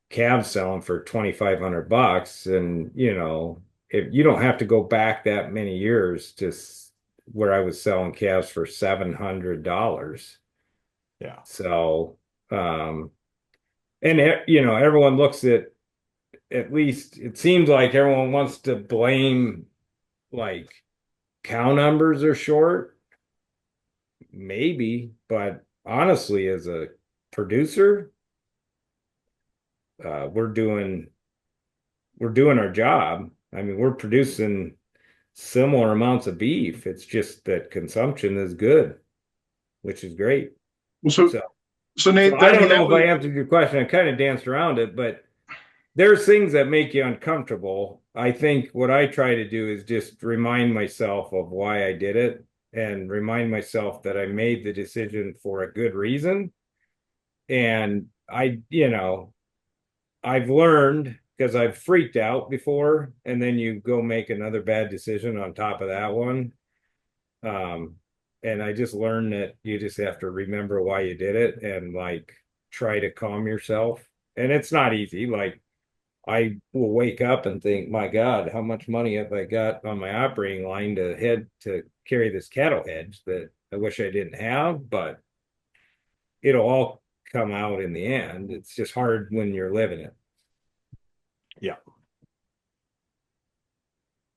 calves selling for 2,500 bucks, and if you don't have to go back that many years to where I was selling calves for $700. Yeah. So, um, and everyone looks at least it seems like everyone wants to blame like cow numbers are short, maybe, but honestly, as a producer, we're doing our job. I mean, we're producing similar amounts of beef. It's just that consumption is good, which is great. Well, so So, so so Nate, I I don't mean know that if I was answered your question. I kind of danced around it, but there's things that make you uncomfortable. I think what I try to do is just remind myself of why I did it and remind myself that I made the decision for a good reason. And I've learned because I've freaked out before, and then you go make another bad decision on top of that one. Um, and I just learned that you just have to remember why you did it and like try to calm yourself. And it's not easy. Like I will wake up and think, my God, how much money have I got on my operating line to head to carry this cattle hedge that I wish I didn't have, but it'll all come out in the end. It's just hard when you're living it. Yeah.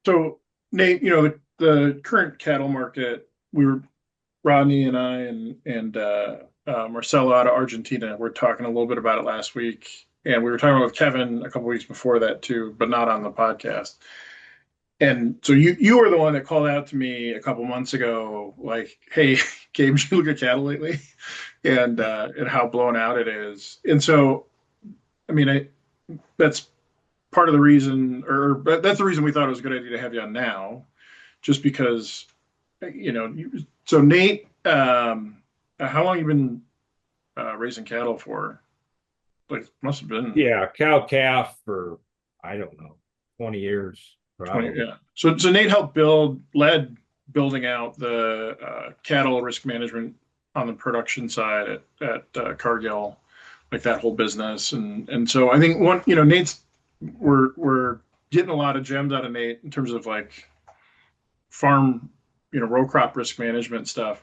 so Nate. The current cattle market. We were Rodney and I and Marcelo out of Argentina. We're talking a little bit about it last week, and we were talking with Kevin a couple weeks before that too, but not on the podcast. And so you were the one that called out to me a couple months ago, like, "Hey, Gabe, did you look at cattle lately?" And how blown out it is. And so, I mean, that's part of the reason, or that's the reason we thought it was a good idea to have you on now, just because, so Nate, how long you been raising cattle for? Like, must have been Yeah, cow calf for, I don't know, 20 years 20. probably. Yeah. So Nate led building out the cattle risk management on the production side at Cargill, like that whole business. And so I think Nate's, we're getting a lot of gems out of Nate in terms of like farm, row crop risk management stuff.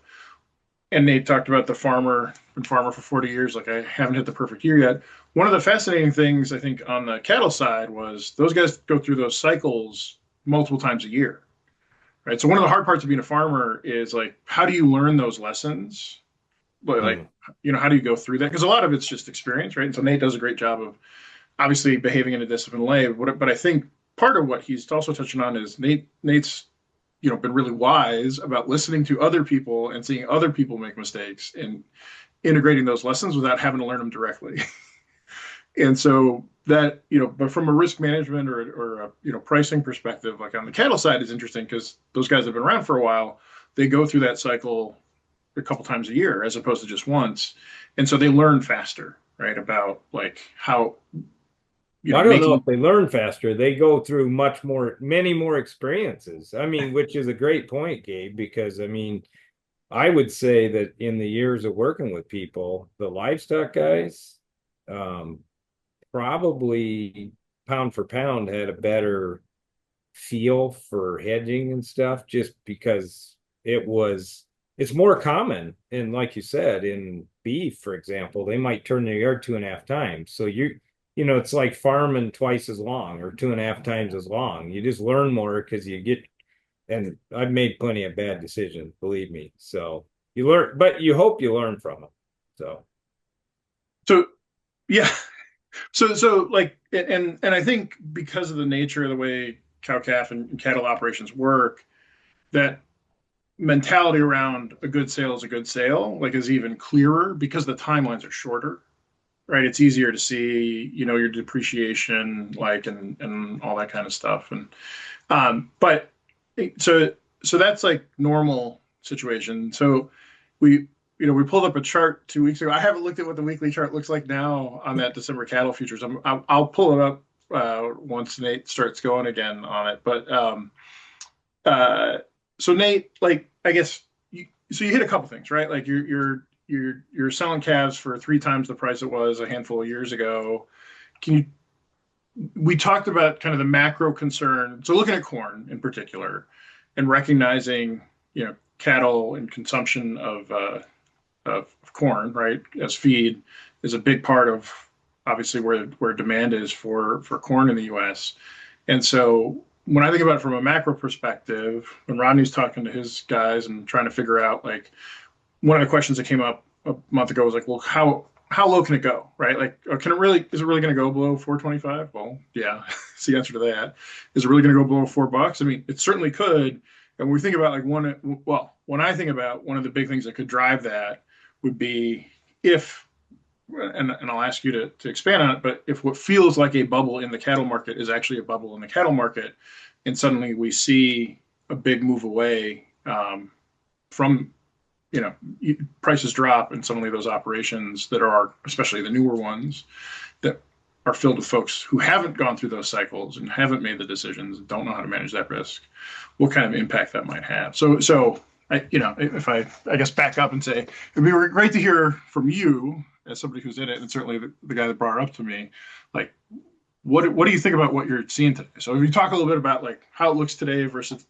And Nate talked about been farmer for 40 years. Like, I haven't hit the perfect year yet. One of the fascinating things I think on the cattle side was those guys go through those cycles multiple times a year, right? So one of the hard parts of being a farmer is like, how do you learn those lessons? Like, Mhm. how do you go through that? Because a lot of it's just experience, right? And so Nate does a great job of obviously behaving in a disciplined way. But I think part of what he's also touching on is Nate's been really wise about listening to other people and seeing other people make mistakes and integrating those lessons without having to learn them directly. And so that, but from a risk management or a, pricing perspective, like on the cattle side is interesting because those guys have been around for a while. They go through that cycle a couple times a year as opposed to just once. And so they learn faster, right? About like how, I don't know if making, they learn faster. They go through many more experiences. I mean, which is a great point, Gabe, because I mean, I would say that in the years of working with people, the livestock guys, um, probably pound for pound had a better feel for hedging and stuff just because it's more common, and like you said, in beef, for example, they might turn their yard 2.5 times. So it's like farming twice as long or 2.5 times as long. You just learn more because and I've made plenty of bad decisions, believe me. So you learn, but you hope you learn from them. So, So yeah, so like, and I think because of the nature of the way cow calf and cattle operations work, that mentality around a good sale is a good sale, like, is even clearer because the timelines are shorter, right? It's easier to see, your depreciation, like, and all that kind of stuff. And but so so that's like normal situation. So we we pulled up a chart 2 weeks ago. I haven't looked at what the weekly chart looks like now on that December cattle futures. I'll pull it up once Nate starts going again on it. But uh, so Nate, like, I guess so you hit a couple things, right? Like you're selling calves for 3 times the price it was a handful of years ago. Can you We talked about kind of the macro concern. So looking at corn in particular, and recognizing, cattle and consumption of corn, right, as feed is a big part of obviously where demand is for corn in the U.S. And so when I think about it from a macro perspective, when Rodney's talking to his guys and trying to figure out, like, one of the questions that came up a month ago was like, well, how low can it go, right? Like, or is it really going to go below 425? Well, yeah, it's the answer to that. Is it really going to go below $4? I mean, it certainly could. And when we think about, like, when I think about one of the big things that could drive that would be if, and I'll ask you to expand on it, but if what feels like a bubble in the cattle market is actually a bubble in the cattle market, and suddenly we see a big move away from, prices drop, and suddenly those operations that are, especially the newer ones, that are filled with folks who haven't gone through those cycles and haven't made the decisions and don't know how to manage that risk, what kind of impact that might have. So if I guess back up and say, it'd be great to hear from you as somebody who's in it, and certainly the guy that brought it up to me, like, what do you think about what you're seeing today? So if you talk a little bit about, like, how it looks today versus,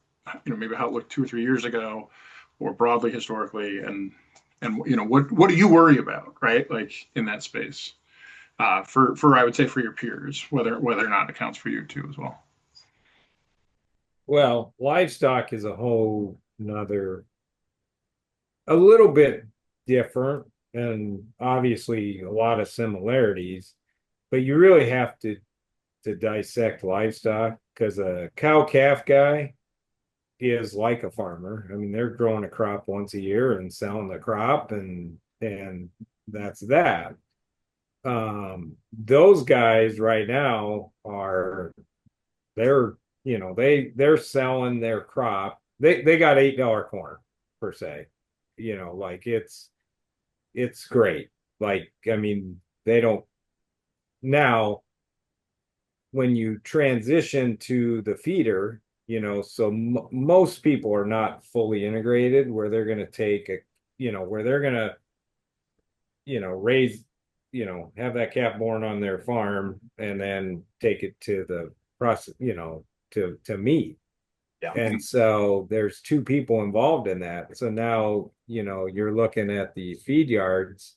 maybe how it looked 2 or 3 years ago, or broadly historically, and what do you worry about, right? Like, in that space, for I would say for your peers, whether or not it counts for you too as well. well, livestock is a whole another, a little bit different, and obviously a lot of similarities, but you really have to dissect livestock because a cow calf guy is like a farmer. I mean, they're growing a crop once a year and selling the crop, and that's that. Those guys right now they're they're selling their crop. They got $8 corn per se. Like it's great. Like, I mean, they don't now when you transition to the feeder, so most people are not fully integrated where they're going to take where they're going to, raise, have that calf born on their farm and then take it to the process, to meat. Yeah. And so there's two people involved in that. So now, you're looking at the feed yards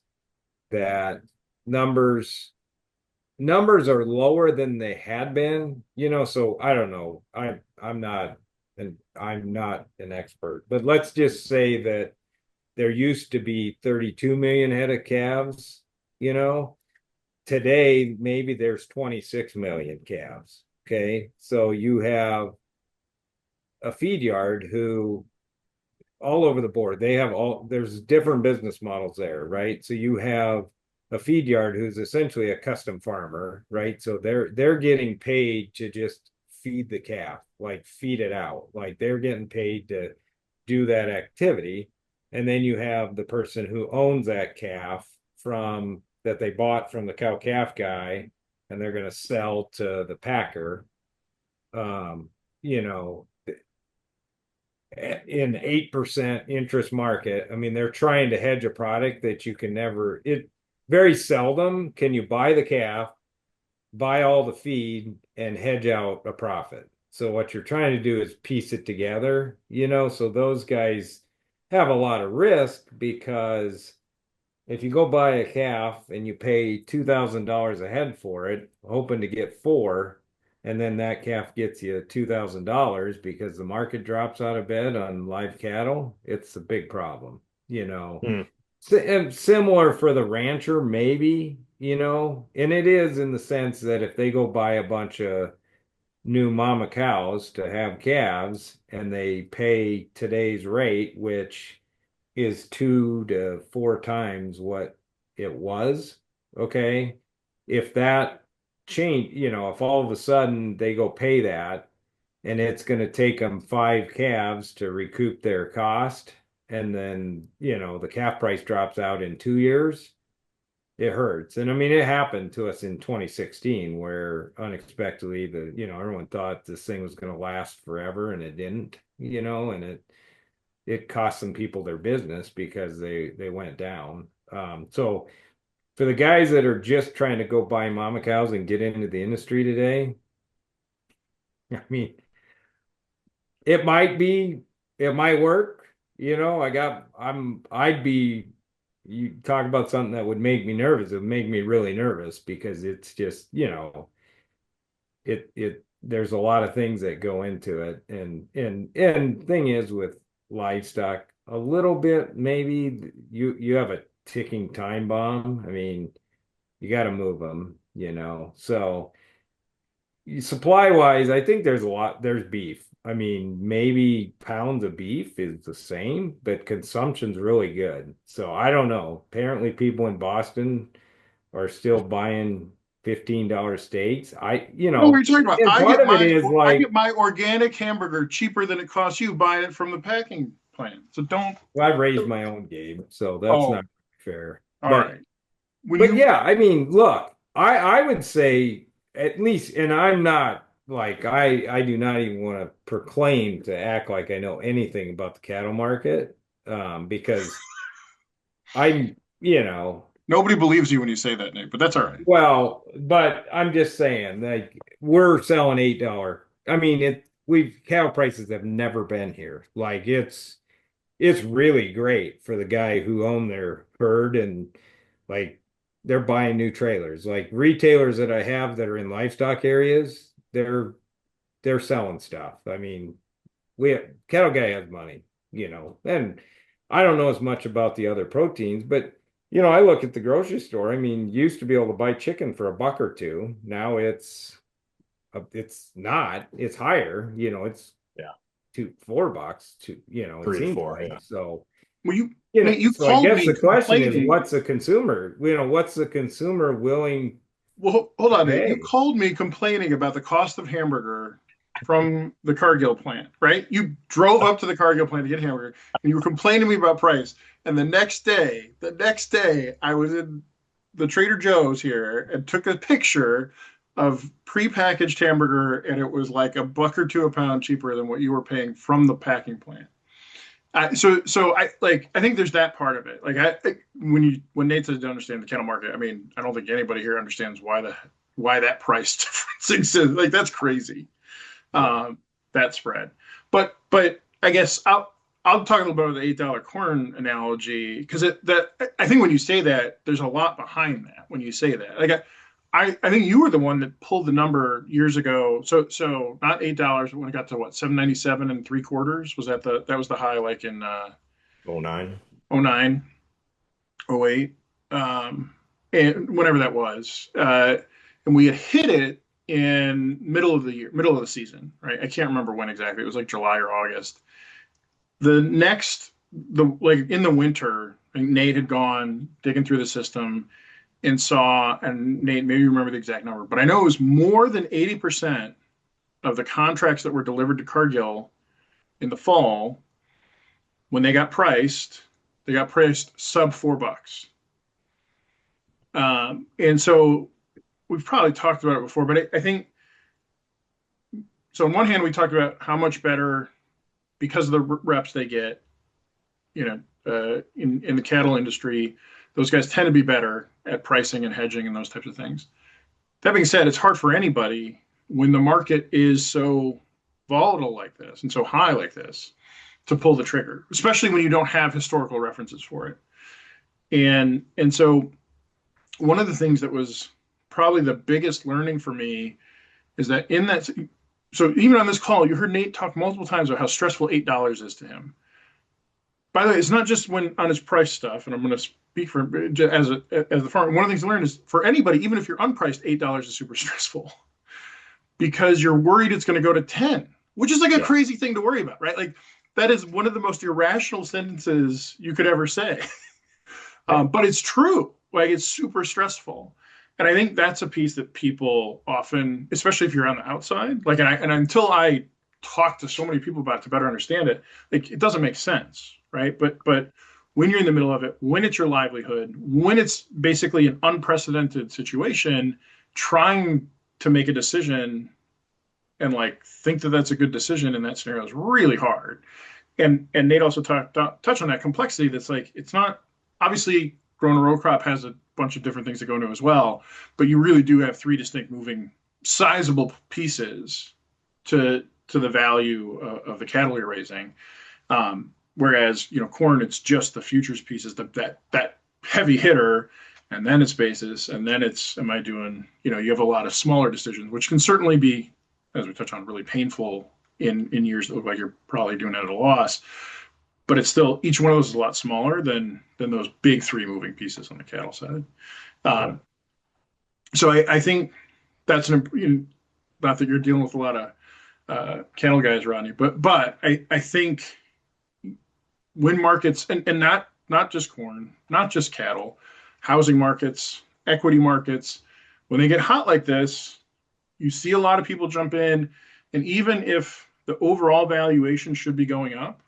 that numbers are lower than they had been, so I don't know. I'm not an expert, but let's just say that there used to be 32 million head of calves, today maybe there's 26 million calves. Okay. So you have a feed yard who all over the board, there's different business models there, right? So you have a feed yard who's essentially a custom farmer, right? So they're getting paid to just feed the calf, like feed it out. Like they're getting paid to do that activity. And then you have the person who owns that calf from that they bought from the cow calf guy, and they're going to sell to the packer. You know, in 8% interest market. I mean, they're trying to hedge a product that you can never, it very seldom can you buy the calf, buy all the feed, and hedge out a profit. So what you're trying to do is piece it together, so those guys have a lot of risk because if you go buy a calf and you pay $2,000 a head for it, hoping to get four, and then that calf gets you $2,000 because the market drops out of bed on live cattle, it's a big problem, you know. Hmm. And similar for the rancher, maybe, you know, and it is in the sense that if they go buy a bunch of new mama cows to have calves and they pay today's rate, which is 2 to 4 times what it was. Okay. If that change, you know, if all of a sudden they go pay that and it's going to take them 5 calves to recoup their cost, and then, you know, the calf price drops out in 2 years, it hurts. And I mean, it happened to us in 2016 where unexpectedly everyone thought this thing was going to last forever and it didn't, you know, and it cost some people their business because they went down. So for the guys that are just trying to go buy mama cows and get into the industry today, I mean, it might be, it might work. You know, I'd be, you talk about something that would make me nervous. It would make me really nervous because it's just, you know, there's a lot of things that go into it. And thing is with livestock, a little bit, maybe you have a ticking time bomb. I mean, you got to move them, you know. So supply wise, I think there's beef. I mean, maybe pounds of beef is the same, but consumption's really good. So I don't know. Apparently people in Boston are still buying $15 steaks. What were you talking about? And part of it is I get like, my organic hamburger cheaper than it costs you buying it from the packing plant. So don't. well, I've raised my own game, so that's Oh, not fair. all But right. When but you yeah, I mean, look, I would say at least, and I'm not like I do not even want to proclaim to act like I know anything about the cattle market, because I'm, you know, nobody believes you when you say that, Nate, but that's all right. well, but I'm just saying, like, we're selling $8. I mean, we've cattle prices have never been here. Like it's really great for the guy who owned their herd, and like they're buying new trailers. Like retailers that I have that are in livestock areas, they're selling stuff. I mean, cattle guy has money, you know, and I don't know as much about the other proteins, but you know, I look at the grocery store. I mean, you used to be able to buy chicken for $1 or $2. Now it's not. It's higher. You know, it's Yeah. $4. It 3 to seems 4. like Yeah. so. Well, You know, Nate, you so I called guess me the question is, complaining. what's the consumer? You know, what's the consumer willing Well, hold to on, Nate. You pay? called me complaining about the cost of hamburger from the Cargill plant, right? You drove up to the Cargill plant to get hamburger, and you were complaining to me about price. And the next day, I was in the Trader Joe's here and took a picture of prepackaged hamburger, and it was like $1 or $2 a pound cheaper than what you were paying from the packing plant. So I think there's that part of it. Like when Nate says don't understand the cattle market, I mean I don't think anybody here understands why that price difference exists. Like that's crazy. Yeah. That spread. But I guess I'll talk a little bit about the $8 corn analogy because I think when you say that there's a lot behind that when you say that. Like I think you were the one that pulled the number years ago. So not $8, but when it got to what 7.97 and 3/4 was that was the high like in Oh, 09. 09, '08, and whenever that was, and we had hit it in middle of the season, right? I can't remember when exactly. It was like July or August. The like in the winter, I think Nate had gone digging through the system and saw, and Nate, maybe you remember the exact number, but I know it was more than 80% of the contracts that were delivered to Cargill in the fall, when they got priced sub $4. And so we've probably talked about it before, but I think so. On one hand, we talked about how much better because of the reps they get, in the cattle industry, those guys tend to be better at pricing and hedging and those types of things. That being said, it's hard for anybody when the market is so volatile like this and so high like this to pull the trigger, especially when you don't have historical references for it. And so one of the things that was probably the biggest learning for me is that in that, so even on this call, you heard Nate talk multiple times about how stressful $8 is to him. By the way, it's not just when on his price stuff, and I'm going to speak for as the farmer. One of the things to learn is for anybody, even if you're unpriced, $8 is super stressful because you're worried it's going to go to 10, which is like a Yeah. crazy thing to worry about, right? Like that is one of the most irrational sentences you could ever say. But it's true. Like it's super stressful. And I think that's a piece that people often, especially if you're on the outside, like, and until I talk to so many people about it to better understand it, like it doesn't make sense, right? But when you're in the middle of it, when it's your livelihood, when it's basically an unprecedented situation, trying to make a decision and like think that that's a good decision in that scenario is really hard. And Nate also touched on that complexity. That's like it's not obviously growing a row crop has a bunch of different things that go into it as well, but you really do have three distinct moving sizable pieces to the value of the cattle you're raising. Whereas corn, it's just the futures pieces that heavy hitter, and then it's basis, and then it's am I doing you have a lot of smaller decisions, which can certainly be, as we touch on, really painful in years that look like you're probably doing it at a loss. But it's still each one of those is a lot smaller than those big three moving pieces on the cattle side. Um, so I think that's not that you're dealing with a lot of cattle guys, Rodney, but I think when markets and not just corn, not just cattle, housing markets, equity markets, when they get hot like this, you see a lot of people jump in, and even if the overall valuation should be going up,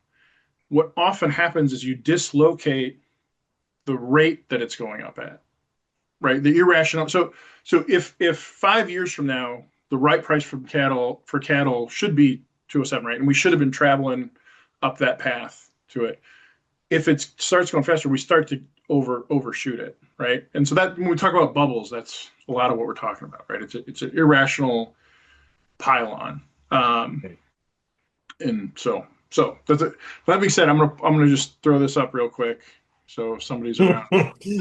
what often happens is you dislocate the rate that it's going up at, right? The irrational. So if 5 years from now the right price for cattle should be 207, right, and we should have been traveling up that path to it. If it starts going faster, we start to overshoot it, right? And so that when we talk about bubbles, that's a lot of what we're talking about, right? It's an irrational pile on, and so that's it. That being said, I'm gonna just throw this up real quick. So if somebody's around.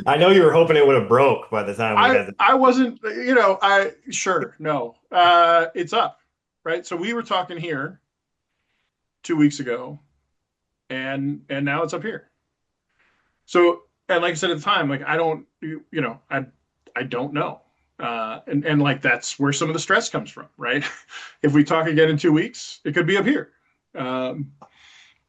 I know you were hoping it would have broke by the time we had I wasn't, I sure no. It's up, right? So we were talking here 2 weeks ago, and now it's up here. So and like I said at the time, like I don't, I don't know. And like that's where some of the stress comes from, right? If we talk again in 2 weeks, it could be up here. Um,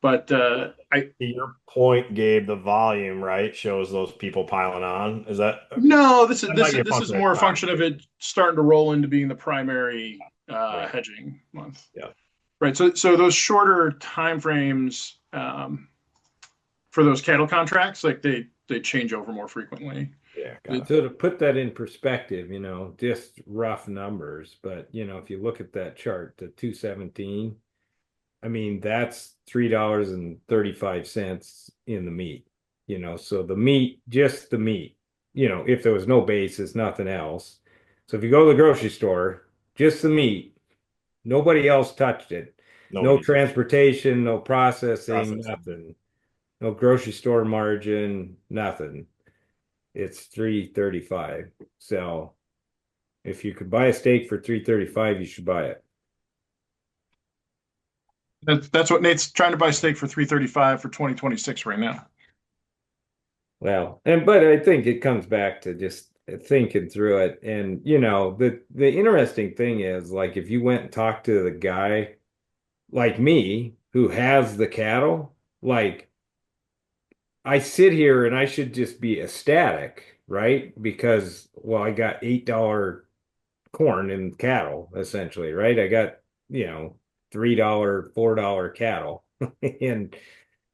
but I to your point, Gabe, the volume, right, shows those people piling on. Is that No, this is that this might be is a this is function of more a time? function of it starting to roll into being the primary Right. hedging month. Yeah. Right. So those shorter time frames for those cattle contracts, like they change over more frequently. Yeah, got It- it. So to put that in perspective, just rough numbers, but if you look at that chart, the 217, I mean, that's $3.35 in the meat, so the meat, just the meat, if there was no basis, nothing else. So if you go to the grocery store, just the meat, nobody else touched it. No Nobody transportation, no processing, processing. nothing. No grocery store margin, nothing. It's 335. So if you could buy a steak for 335, you should buy it. that's what Nate's trying to buy steak for 335 for 2026 right now. Well, but I think it comes back to just thinking through it. And the interesting thing is, like, if you went and talked to the guy like me who has the cattle, like, I sit here and I should just be ecstatic, right? Because, well, I got $8 corn and cattle, essentially, right? I got, $3, $4 cattle. And,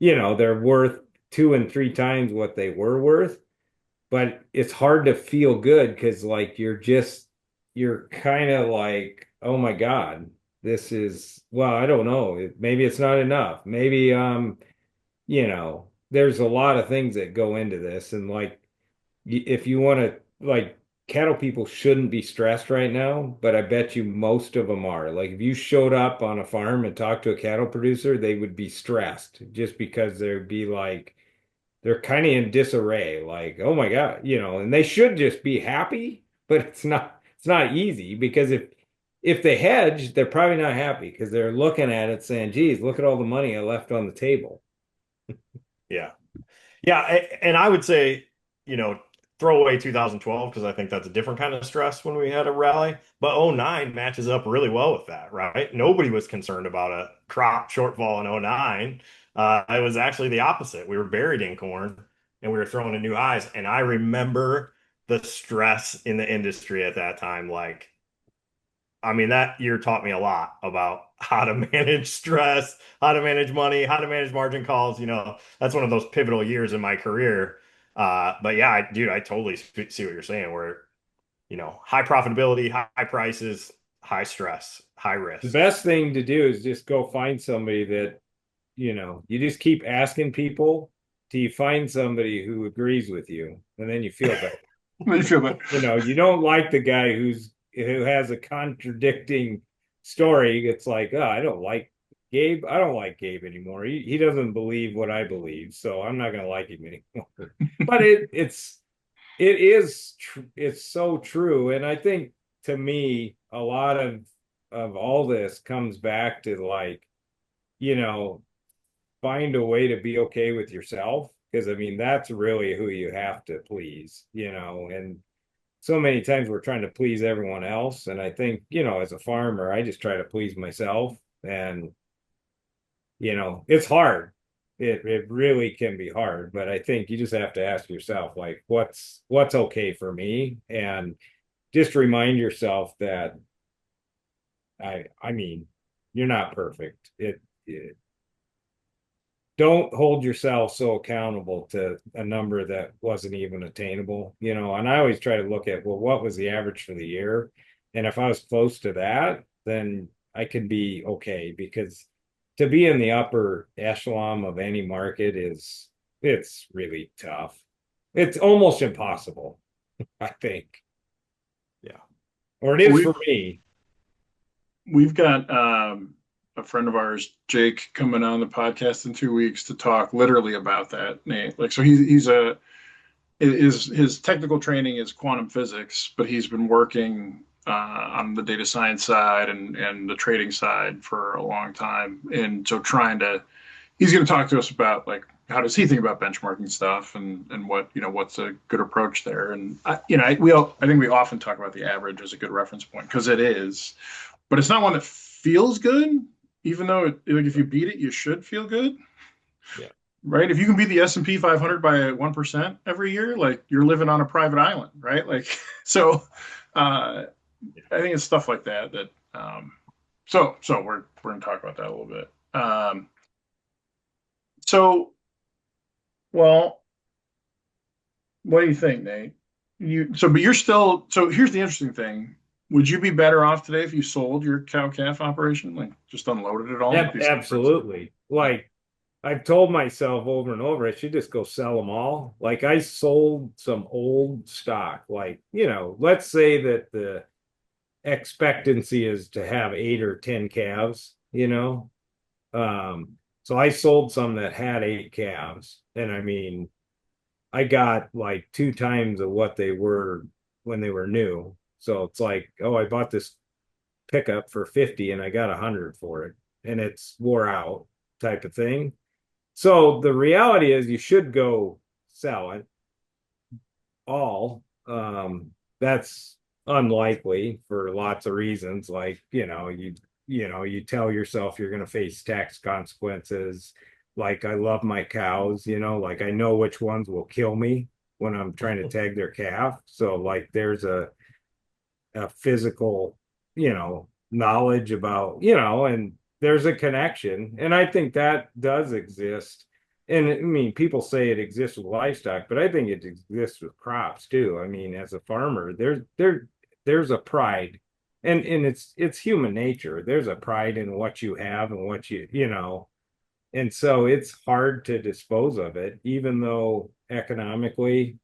they're worth 2 and 3 times what they were worth. But it's hard to feel good because, like, you're kind of like, oh my God, this is, well, I don't know. Maybe it's not enough. Maybe, there's a lot of things that go into this. And, like, if you want to, like, cattle people shouldn't be stressed right now, but I bet you most of them are. Like, if you showed up on a farm and talked to a cattle producer, they would be stressed just because there'd be like, they're kind of in disarray, like, oh my God, and they should just be happy, but it's not easy because if they hedge, they're probably not happy because they're looking at it saying, geez, look at all the money I left on the table. Yeah. Yeah, and I would say, you know, throw away 2012 because I think that's a different kind of stress when we had a rally. But '09 matches up really well with that, right? Nobody was concerned about a crop shortfall in '09. It was actually the opposite. We were buried in corn and we were throwing in new highs. And I remember the stress in the industry at that time. Like, I mean, that year taught me a lot about how to manage stress, how to manage money, how to manage margin calls. That's one of those pivotal years in my career. But yeah, dude, I totally see what you're saying, where, high profitability, high prices, high stress, high The risk. best thing to do is just go find somebody that, you just keep asking people till you find somebody who agrees with you, and then you feel better. You feel that. You don't like the guy who has a contradicting story. It's like, oh, I don't like Gabe. I don't like Gabe anymore. He doesn't believe what I believe, so I'm not gonna like him anymore. But it's so true. And I think to me, a lot of all this comes back to like, you know, find a way to be okay with yourself. Because I mean, that's really who you have to please, and so many times we're trying to please everyone else. And I think, as a farmer, I just try to please myself. And, it's hard. It really can be hard, but I think you just have to ask yourself, like, what's okay for me? And just remind yourself that I mean, you're not perfect. It don't hold yourself so accountable to a number that wasn't even attainable, and I always try to look at, well, what was the average for the year? And if I was close to that, then I could be okay, because to be in the upper echelon of any market it's really tough. It's almost impossible, I think, Yeah. or it is We've for me. we've got a friend of ours, Jake, coming on the podcast in 2 weeks to talk literally about that, Nate. Like, so he's a his technical training is quantum physics, but he's been working on the data science side and the trading side for a long time. And so he's going to talk to us about like, how does he think about benchmarking stuff and what's a good approach there. And I think we often talk about the average as a good reference point because it is, but it's not one that feels good, even though like if you beat it, you should feel good. Yeah. Right? If you can beat the S&P 500 by 1% every year, like you're living on a private island, right? Like, so I think it's stuff like that so we're going to talk about that a little bit. So, well, what do you think, Nate? But you're still, so here's the interesting thing. Would you be better off today if you sold your cow calf operation, like just unloaded it all? Absolutely. Like, I've told myself over and over, I should just go sell them all. Like, I sold some old stock. Like, let's say that the expectancy is to have 8 or 10 calves, so I sold some that had 8 calves. And I mean, I got like 2 times of what they were when they were new. So it's like, oh, I bought this pickup for 50 and I got 100 for it, and it's wore out type of thing. So the reality is you should go sell it all. That's unlikely for lots of reasons. Like, you tell yourself you're going to face tax consequences. Like, I love my cows, like I know which ones will kill me when I'm trying to tag their calf. So like there's a physical, knowledge about, and there's a connection. And I think that does exist. And I mean, people say it exists with livestock, but I think it exists with crops too. I mean, as a farmer, there's a pride, and it's human nature. There's a pride in what you have and what and so it's hard to dispose of it, even though economically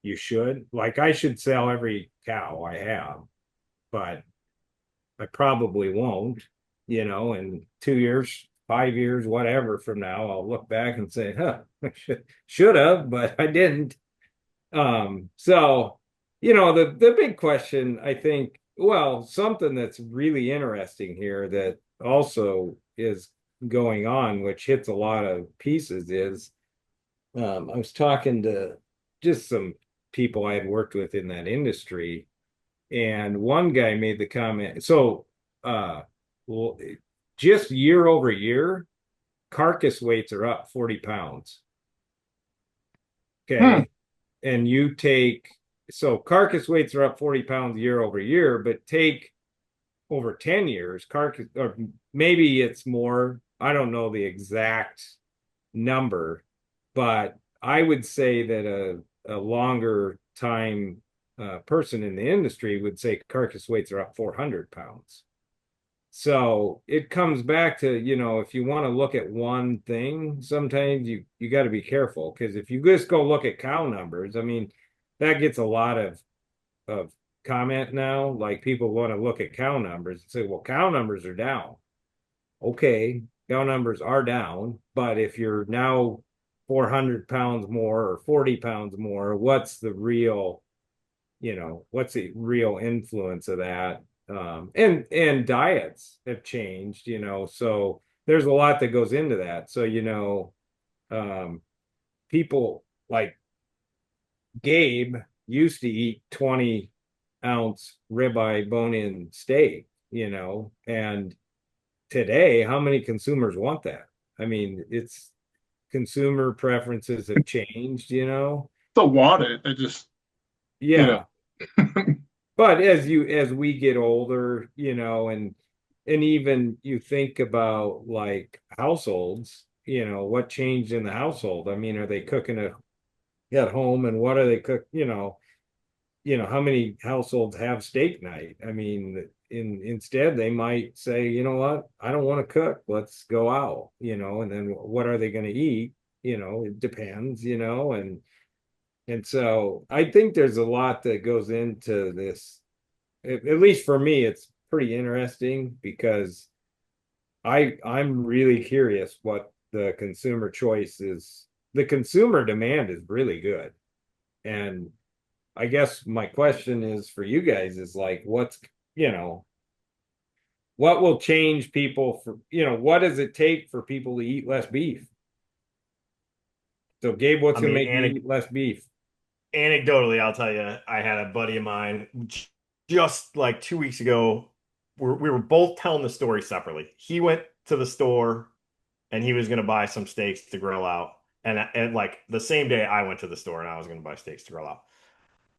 you should. Like, I should sell every cow I have, but I probably won't, in 2 years, 5 years, whatever from now, I'll look back and say, huh, I should have, but I didn't. So, the big question, I think, well, something that's really interesting here that also is going on, which hits a lot of pieces, is I was talking to just some people I had worked with in that industry, and one guy made the comment. So, well, just year over year, carcass weights are up 40 pounds. Hmm. Okay. And so carcass weights are up 40 pounds year over year, but take over 10 years, carcass, or maybe it's more, I don't know the exact number, but I would say that a longer time person in the industry would say carcass weights are up 400 pounds. So it comes back to, if you want to look at one thing, sometimes you got to be careful, because if you just go look at cow numbers, I mean, that gets a lot of comment now. Like, people want to look at cow numbers and say, well, cow numbers are down. Okay, cow numbers are down, but if you're now 400 pounds more or 40 pounds more, what's the real influence of that? And diets have changed, so there's a lot that goes into that. So, um, people like Gabe used to eat 20-ounce ribeye bone-in steak, and today, how many consumers want that? I mean, it's consumer preferences have changed. Still want it. I just, you know, Yeah. But as we get older, and even you think about like households, what changed in the household? I mean, are they cooking at home, and what are they cook, how many households have steak night? I mean, instead they might say, you know what, I don't want to cook. Let's go out, and then what are they going to eat? It depends, and so I think there's a lot that goes into this. At least for me, it's pretty interesting because I'm really curious what the consumer choice is. The consumer demand is really good. And I guess my question is for you guys is like, what will change people what does it take for people to eat less beef? So Gabe, what's I gonna mean, make you eat less beef? anecdotally, I'll tell you, I had a buddy of mine just like 2 weeks ago. We were both telling the story separately. He went to the store and he was going to buy some steaks to grill out. And like the same day I went to the store and I was going to buy steaks to grill out.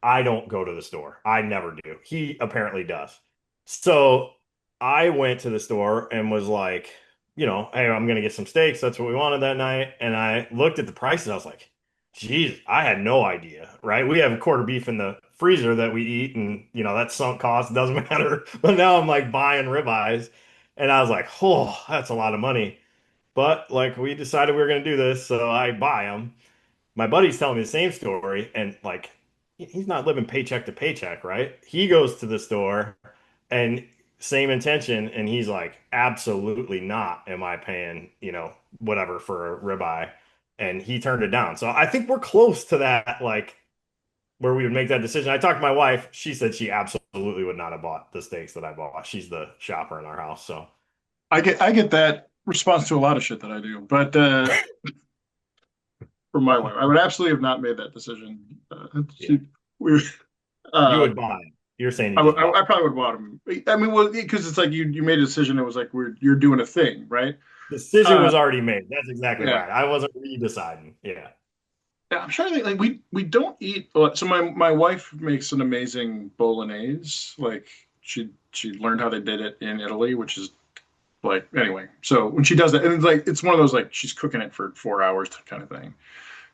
I don't go to the store. I never do. He apparently does. So I went to the store and was like, hey, I'm gonna get some steaks. That's what we wanted that night. And I looked at the prices. I was like, geez, I had no idea, right? We have quarter beef in the freezer that we eat, and that sunk cost doesn't matter. But now I'm like buying ribeyes, and I was like, oh, that's a lot of money. But like we decided we were gonna do this, so I buy them. My buddy's telling me the same story, and like he's not living paycheck to paycheck, right? He goes to the store and same intention, and he's like, absolutely not am I paying, whatever for a ribeye. And he turned it down. So I think we're close to that, like where we would make that decision. I talked to my wife. She said she absolutely would not have bought the steaks that I bought. She's the shopper in our house. So I get that response to a lot of shit that I do, but from my wife, I would absolutely have not made that decision. yeah, We, you uh, would buy it. You're saying you just bought I probably would have bought them. I mean, well, because it's like you made a decision. It was like you're doing a thing, right? it. Decision Uh, was already made. That's exactly yeah. right. I wasn't redeciding. Yeah. Yeah, I'm trying to think. Like we don't eat. So my wife makes an amazing bolognese. Like she learned how they did it in Italy, which is like anyway. So when she does that, and it's one of those like she's cooking it for 4 hours kind of thing.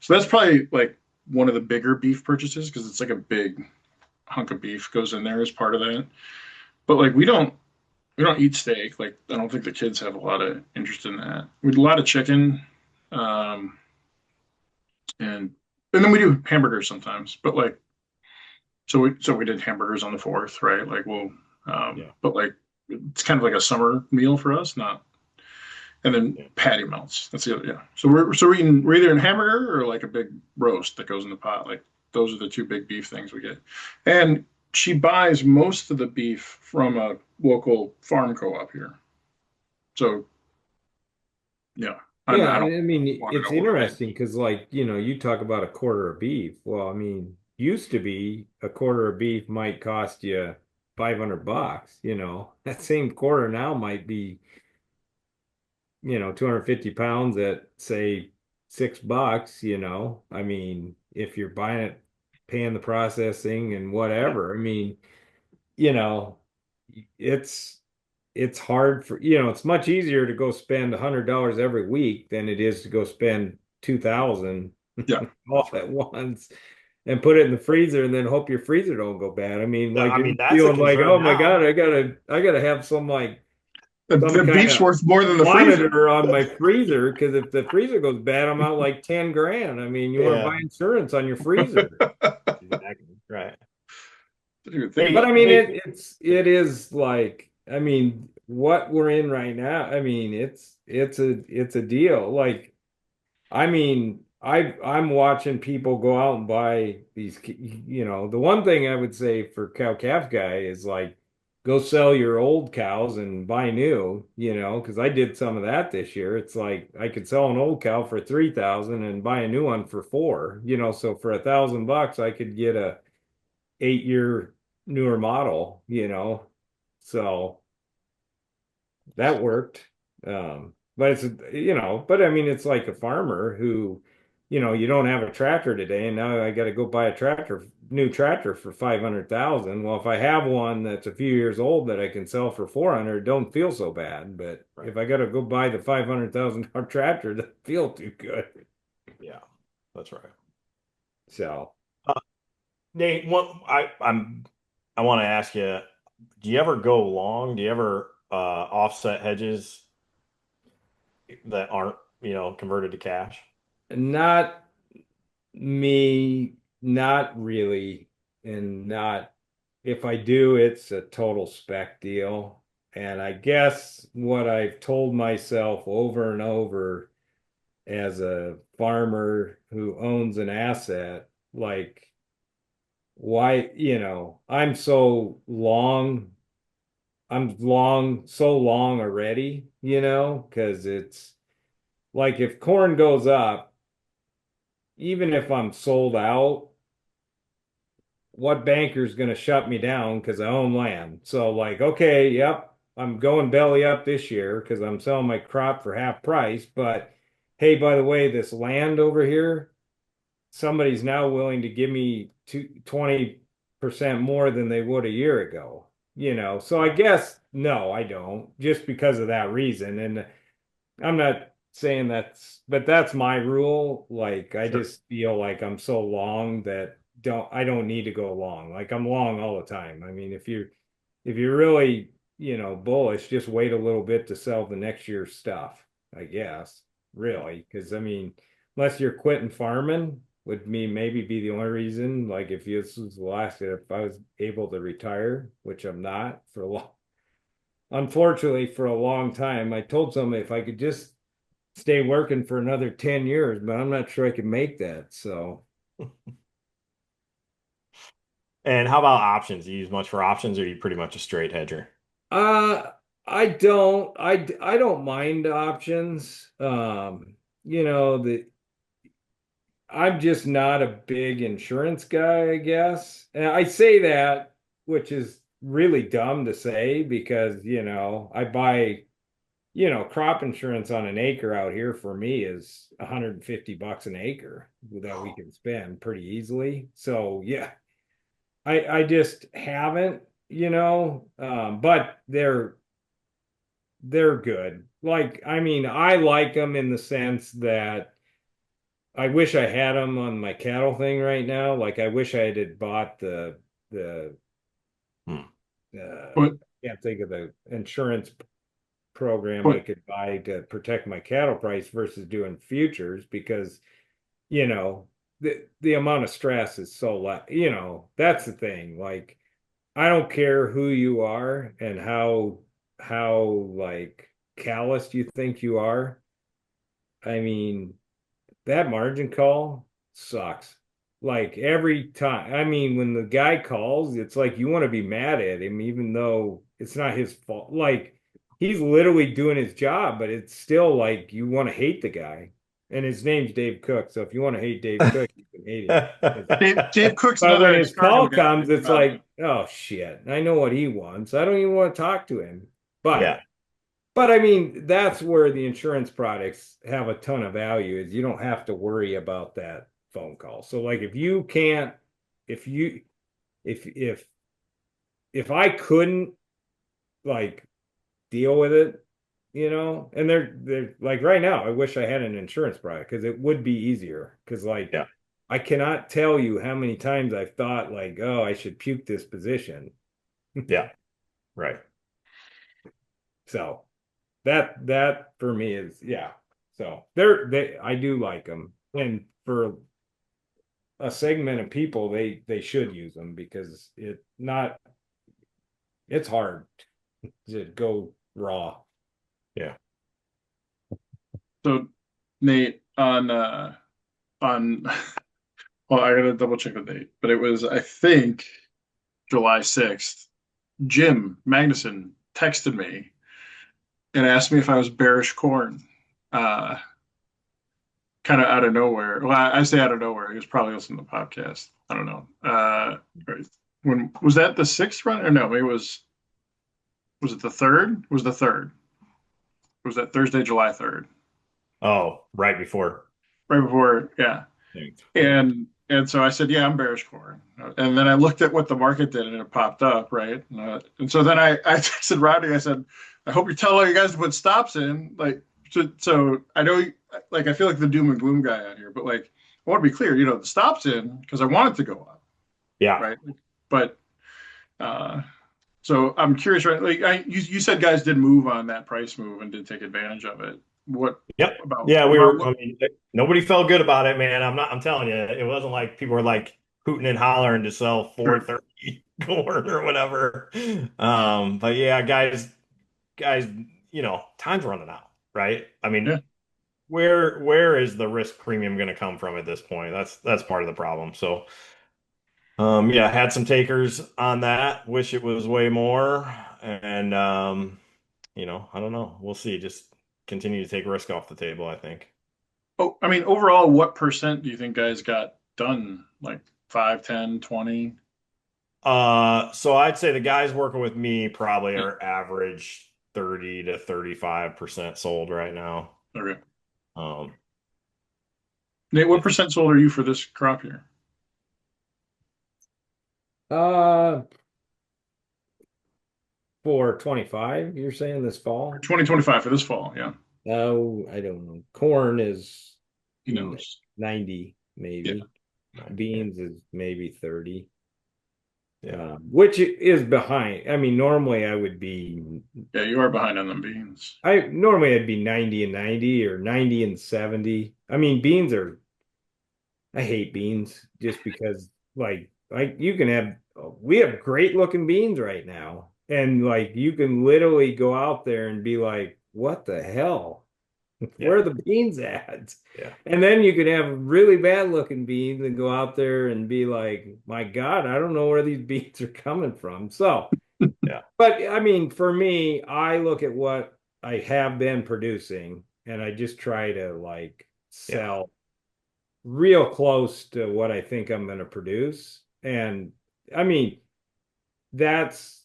So that's probably like one of the bigger beef purchases because it's like a big hunk of beef goes in there as part of that. But like we don't eat steak. Like I don't think the kids have a lot of interest in that. We do a lot of chicken. Um, and then we do hamburgers sometimes. But like so we did hamburgers on the fourth, right? Like we'll Yeah. but like it's kind of like a summer meal for us, not and then Yeah. patty melts. That's the other. Yeah. So we're either in hamburger or like a big roast that goes in the pot. Like those are the two big beef things we get. And she buys most of the beef from a local farm co-op here. So yeah, Yeah, I don't I mean, want to it's know where I. interesting because, like, you talk about a quarter of beef. Well, I mean, used to be a quarter of beef might cost you $500. That same quarter now might be, 250 pounds at say $6. I mean, if you're buying it, paying the processing and Yeah. whatever. I mean, you know, it's it's hard it's much easier to go spend $100 every week than it is to go spend 2,000 Yeah, all that's right. at once and put it in the freezer and then hope your freezer don't go bad. I mean, like I you're mean, that's a feeling like, concern oh my God, now. I gotta have The, some the kind beef's of worth more than the freezer. monitor on my freezer because if the freezer goes bad, I'm out like 10 grand. I mean, you want to Yeah, buy insurance on your freezer. exactly. Right. Didn't even think But Hey, I about mean, that. hey, it is like, I mean, what we're in right now, I mean, it's a deal. Like, I mean, I'm watching people go out and buy these, the one thing I would say for cow calf guy is like go sell your old cows and buy new, because I did some of that this year. It's like I could sell an old cow for 3,000 and buy a new one for 4, so for $1,000 I could get a 8-year newer model, so that worked. But but I mean, it's like a farmer who, you don't have a tractor today, and now I got to go buy a new tractor for 500,000. Well, if I have one that's a few years old that I can sell for 400, don't feel so bad. But right. if I got to go buy the $500,000 tractor, that feel too good. Yeah, that's right. So, Uh, Nate, I want to ask you, do you ever go long? Do you ever offset hedges that aren't, converted to cash? not me, not really, and not if I do, it's a total spec deal. And I guess what I've told myself over and over as a farmer who owns an asset, like, why, I'm so long already, because it's like if corn goes up, even if I'm sold out, what banker's going to shut me down because I own land? So, like, okay, yep, I'm going belly up this year because I'm selling my crop for half price. But hey, by the way, this land over here, somebody's now willing to give me 20% more than they would a year ago. So I Yeah, guess no, I don't, just because of that reason. And I'm not saying but that's my rule. Like, I sure. just feel like I'm so long that I don't need to go long. Like, I'm long all the time. I mean, if you're really, bullish, just wait a little bit to sell the next year's stuff, I guess, Yeah. really. Because I mean, unless you're quitting farming, would me maybe be the only reason. Like, if this was the last, if I was able to retire, which I'm not for a long, unfortunately, for a long time. I told somebody if I could just stay working for another 10 years, but I'm not sure I can make that. So, And how about options? Do you use much for options, or are you pretty much a straight hedger? uh, I don't mind options. The I'm just not a big insurance guy, I guess. And I say that, which is really dumb to say because, I buy, crop insurance on an acre out here for me is $150 an acre that we can spend pretty easily. So yeah, I just haven't, but they're good. Like, I mean, I like them in the sense that I wish I had them on my cattle thing right now. Like, I wish I had bought the Hmm. But can't think of the insurance program I but could buy to protect my cattle price versus doing futures because you know the amount of stress is so less. That's the thing. Like, I don't care who you are and how like calloused you think you are, I mean, that margin call sucks. Like every time, I mean, when the guy calls, it's like you want to be mad at him, even though it's not his fault. Like he's literally doing his job, but it's still like you want to hate the guy. And his name's Dave Cook. So if you want to hate Dave Cook, you can hate him. Dave Cook's But when another his Chicago call guy. comes, it's like, oh shit, I know what he wants. I don't even want to talk to him. But Yeah. but I mean, that's where the insurance products have a ton of value is you don't have to worry about that phone call. So like if you can't, if you, if I couldn't like deal with it, and they're like right now, I wish I had an insurance product because it would be easier. Because like Yeah. I cannot tell you how many times I've thought like, oh, I should puke this position. Yeah. Right. So that for me is yeah. So they I do like them, and for a segment of people, they should use them because it's hard to go raw. Yeah. So Nate on well, I gotta double check the date, but it was I think July 6th. Jim Magnuson texted me and asked me if I was bearish corn. Uh Kind of out of nowhere. Well, I say out of nowhere. He was probably listening to the podcast. I don't know. When was that the sixth run? Or no, maybe was it the third? Was the third? Was that Thursday, July 3rd? Oh, right before. Right before, yeah. Yeah. And so I said, yeah, I'm bearish corn. And then I looked at what the market did and it popped up, right? And so then I texted Rodney, I said, I hope you're telling all you guys to put stops in. Like, so I know, like, I feel like the doom and gloom guy out here, but like, I want to be clear, the stops in because I want it to go up, Yeah. right? But, uh, so I'm curious, right? Like, you said guys did move on that price move and did take advantage of it. What Yep. about, Yeah, we about were, what? I mean, nobody felt good about it, man. I'm telling you, it wasn't like people were like hooting and hollering to sell Sure. 430 corn or whatever. But yeah, guys, time's running out, right? I mean, Yeah. where is the risk premium going to come from at this point? That's part of the problem. So, yeah, had some takers on that. Wish it was way more. And I don't know. We'll see. Just continue to take risk off the table, I think. Oh, I mean, overall, what percent do you think guys got done? Like 5, 10, 20? So I'd say the guys working with me probably Yeah. are average 30 to 35% sold right now. Okay. Um, Nate, what it's percent sold are you for this crop year? Uh, for 25, you're saying this For fall? 2025 for this fall, yeah. Oh, I don't know. Corn is He knows. 90, Yeah. maybe. yeah, Beans is maybe 30, yeah, which is behind. I mean, normally I would be, Yeah, you are behind on them beans. normally I'd be 90 and 90 or 90 and 70. I mean, I hate beans just because like you can have, we have great looking beans right now. And like you can literally go out there and be like, what the hell? Where yeah, are the beans at? yeah, And then you could have really bad looking beans and go out there and be like, my God, I don't know where these beans are coming from. So, yeah, but I mean, for me, I look at what I have been producing and I just try to like yeah, sell real close to what I think I'm going to produce. And I mean, that's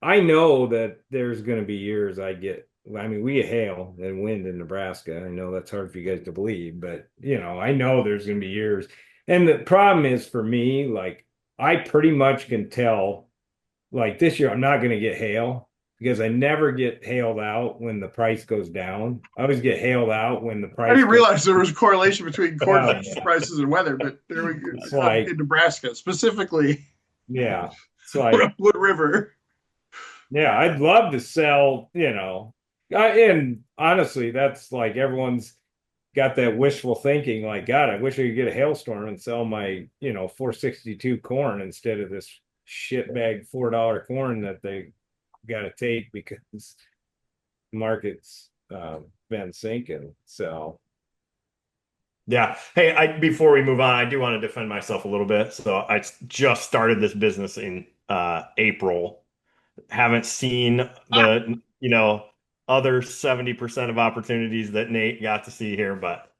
I know that there's going to be years I mean, we get hail and wind in Nebraska. I know that's hard for you guys to believe, but I know there's going to be years. And the problem is for me, like I pretty much can tell like this year I'm not going to get hail because I never get hailed out when the price goes down. I always get hailed out when the I price didn't goes realize there was a correlation between corn down. futures prices and weather, but there we It's go. like, In Nebraska, specifically yeah, it's like Wood River. yeah, I'd love to sell, and honestly, that's like everyone's got that wishful thinking, like, God, I wish I could get a hailstorm and sell my, 462 corn instead of this shit bag $4 corn that they got to take because the market's been sinking. So Yeah. Hey, before we move on, I do want to defend myself a little bit. So I just started this business in April. Haven't seen the, other 70% of opportunities that Nate got to see here, but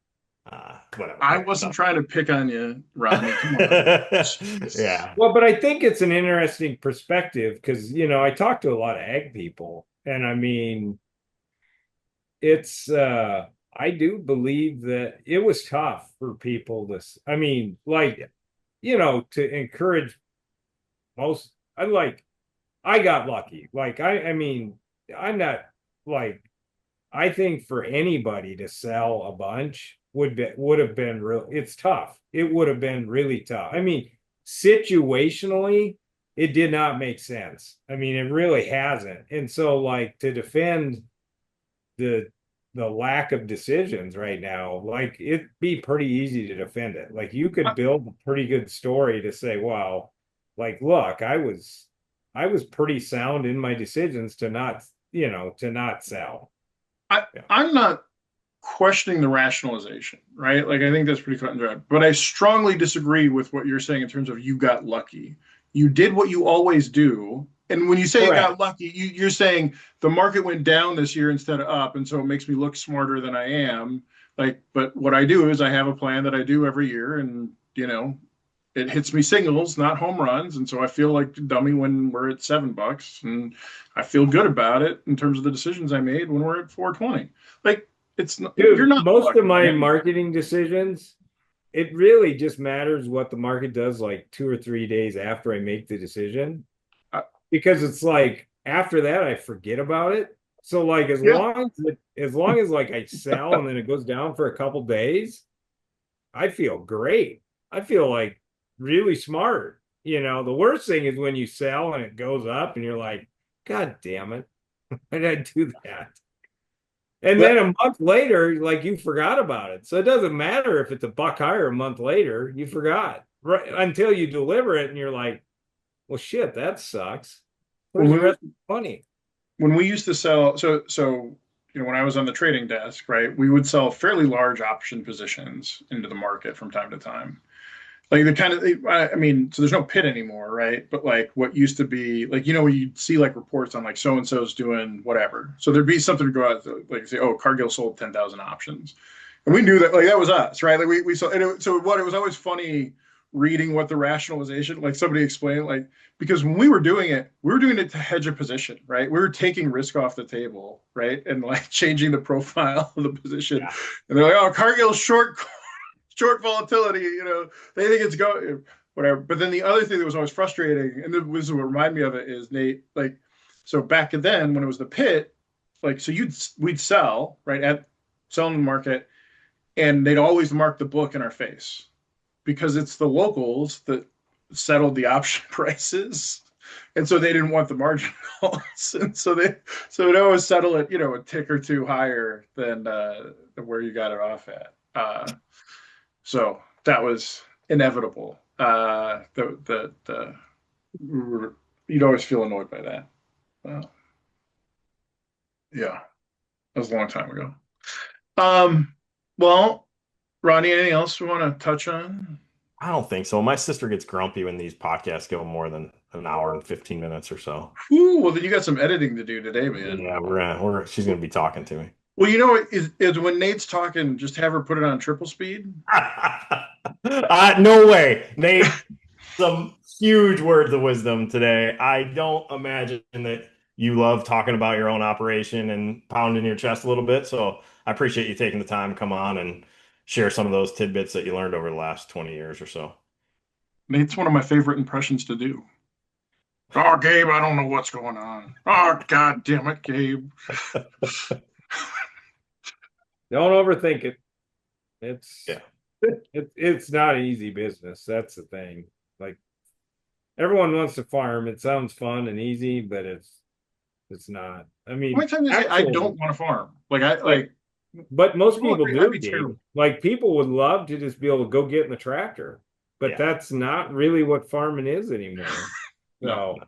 whatever. I Hey, wasn't so. trying to pick on you, Rodney. Come on. Yeah. well, but I think it's an interesting perspective because I talk to a lot of ag people, and I mean, it's I do believe that it was tough for people I mean, like, to encourage most. I got lucky. Like, I mean, I'm not like, I think for anybody to sell a bunch would have been real. It's tough. It would have been really tough. I mean, situationally, it did not make sense. I mean, it really hasn't. And so, like, to defend the lack of decisions right now, like, it'd be pretty easy to defend it. Like, you could build a pretty good story to say, wow, like, look, I was pretty sound in my decisions to not sell. Yeah. I'm not questioning the rationalization, right? Like, I think that's pretty cut and dry. But I strongly disagree with what you're saying in terms of you got lucky. You did what you always do. And when you say you got lucky, you're saying the market went down this year instead of up. And so it makes me look smarter than I am. Like, but what I do is I have a plan that I do every year. And, it hits me singles, not home runs. And so I feel like a dummy when we're at $7. And I feel good about it in terms of the decisions I made when we're at 420. Like, it's not, you're Dude, not most of lucky, my man. marketing decisions, it really just matters what the market does like 2 or 3 days after I make the decision. Uh, Because it's like after that I forget about it. So like yeah. as long as like I sell and then it goes down for a couple days, I feel great. I feel like really smart. The worst thing is when you sell and it goes up and you're like, God damn it. Why did I do that? And then But a month later, like, you forgot about it. So it doesn't matter if it's a buck higher a month later, you forgot right until you deliver it and you're like, well, shit, that sucks. when Where's the we rest of the money? when we used to sell, so when I was on the trading desk, right, we would sell fairly large option positions into the market from time to time. Like the kind of, I mean, so there's no pit anymore, right? But like what used to be, like, you'd see like reports on like so and so's doing whatever. So there'd be something to go out, like say, oh, Cargill sold 10,000 options, and we knew that, like, that was us, right? Like we saw, and it was always funny reading what the rationalization, like somebody explained, like, because when we were doing it to hedge a position, right? We were taking risk off the table, right? And like changing the profile of the position. Yeah. And they're like, oh, Cargill's short volatility, they think it's going whatever. But then the other thing that was always frustrating, and this is what reminded me of it, is Nate, like, so back then when it was the pit, like, so we'd sell right at selling the market, and they'd always mark the book in our face because it's the locals that settled the option prices. And so they didn't want the margin calls. And so they'd always settle it, a tick or two higher than where you got it off at. So that was inevitable. You'd always feel annoyed by that. Yeah, that was a long time ago. Well, Ronnie, anything else we want to touch on? I don't think so. My sister gets grumpy when these podcasts go more than an hour and 15 minutes or so. Ooh, well, then you got some editing to do today, man. Yeah, she's gonna be talking to me. Well, is when Nate's talking, just have her put it on triple speed. No way, Nate. Some huge words of wisdom today. I don't imagine that you love talking about your own operation and pounding your chest a little bit. So I appreciate you taking the time to come on and share some of those tidbits that you learned over the last 20 years or so. Nate's one of my favorite impressions to do. Oh, Gabe, I don't know what's going on. Oh, God damn it, Gabe. Don't overthink it. Yeah. It's not an easy business. That's the thing. Like, everyone wants to farm. It sounds fun and easy, but it's not. I mean, How many times I say I don't want to farm? but most Oh, people I'd do, be Gabe. terrible. Like, people would love to just be able to go get in the tractor, but Yeah. that's not really what farming is anymore. No. So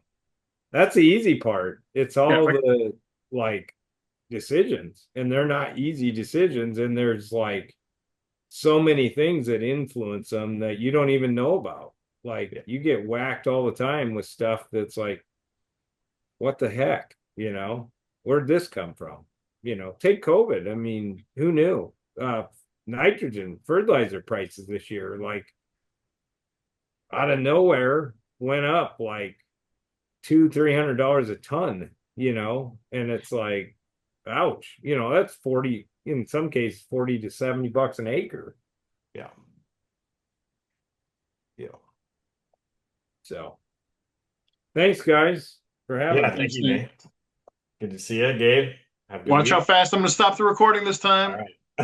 that's the easy part. It's all Yeah, the like decisions, and they're not easy decisions. And there's like so many things that influence them that you don't even know about. Like you get whacked all the time with stuff that's like, what the heck, where'd this come from? Take COVID. I mean, who knew? Nitrogen fertilizer prices this year, like out of nowhere, went up like $200-300 a ton, and it's like, ouch, that's 40, in some cases, 40 to 70 bucks an acre. Yeah. Yeah. So thanks, guys, for having Yeah, me. thank you, Nate. Good to see you, Gabe. Have a good Watch week. how fast I'm going to stop the recording this time. All right.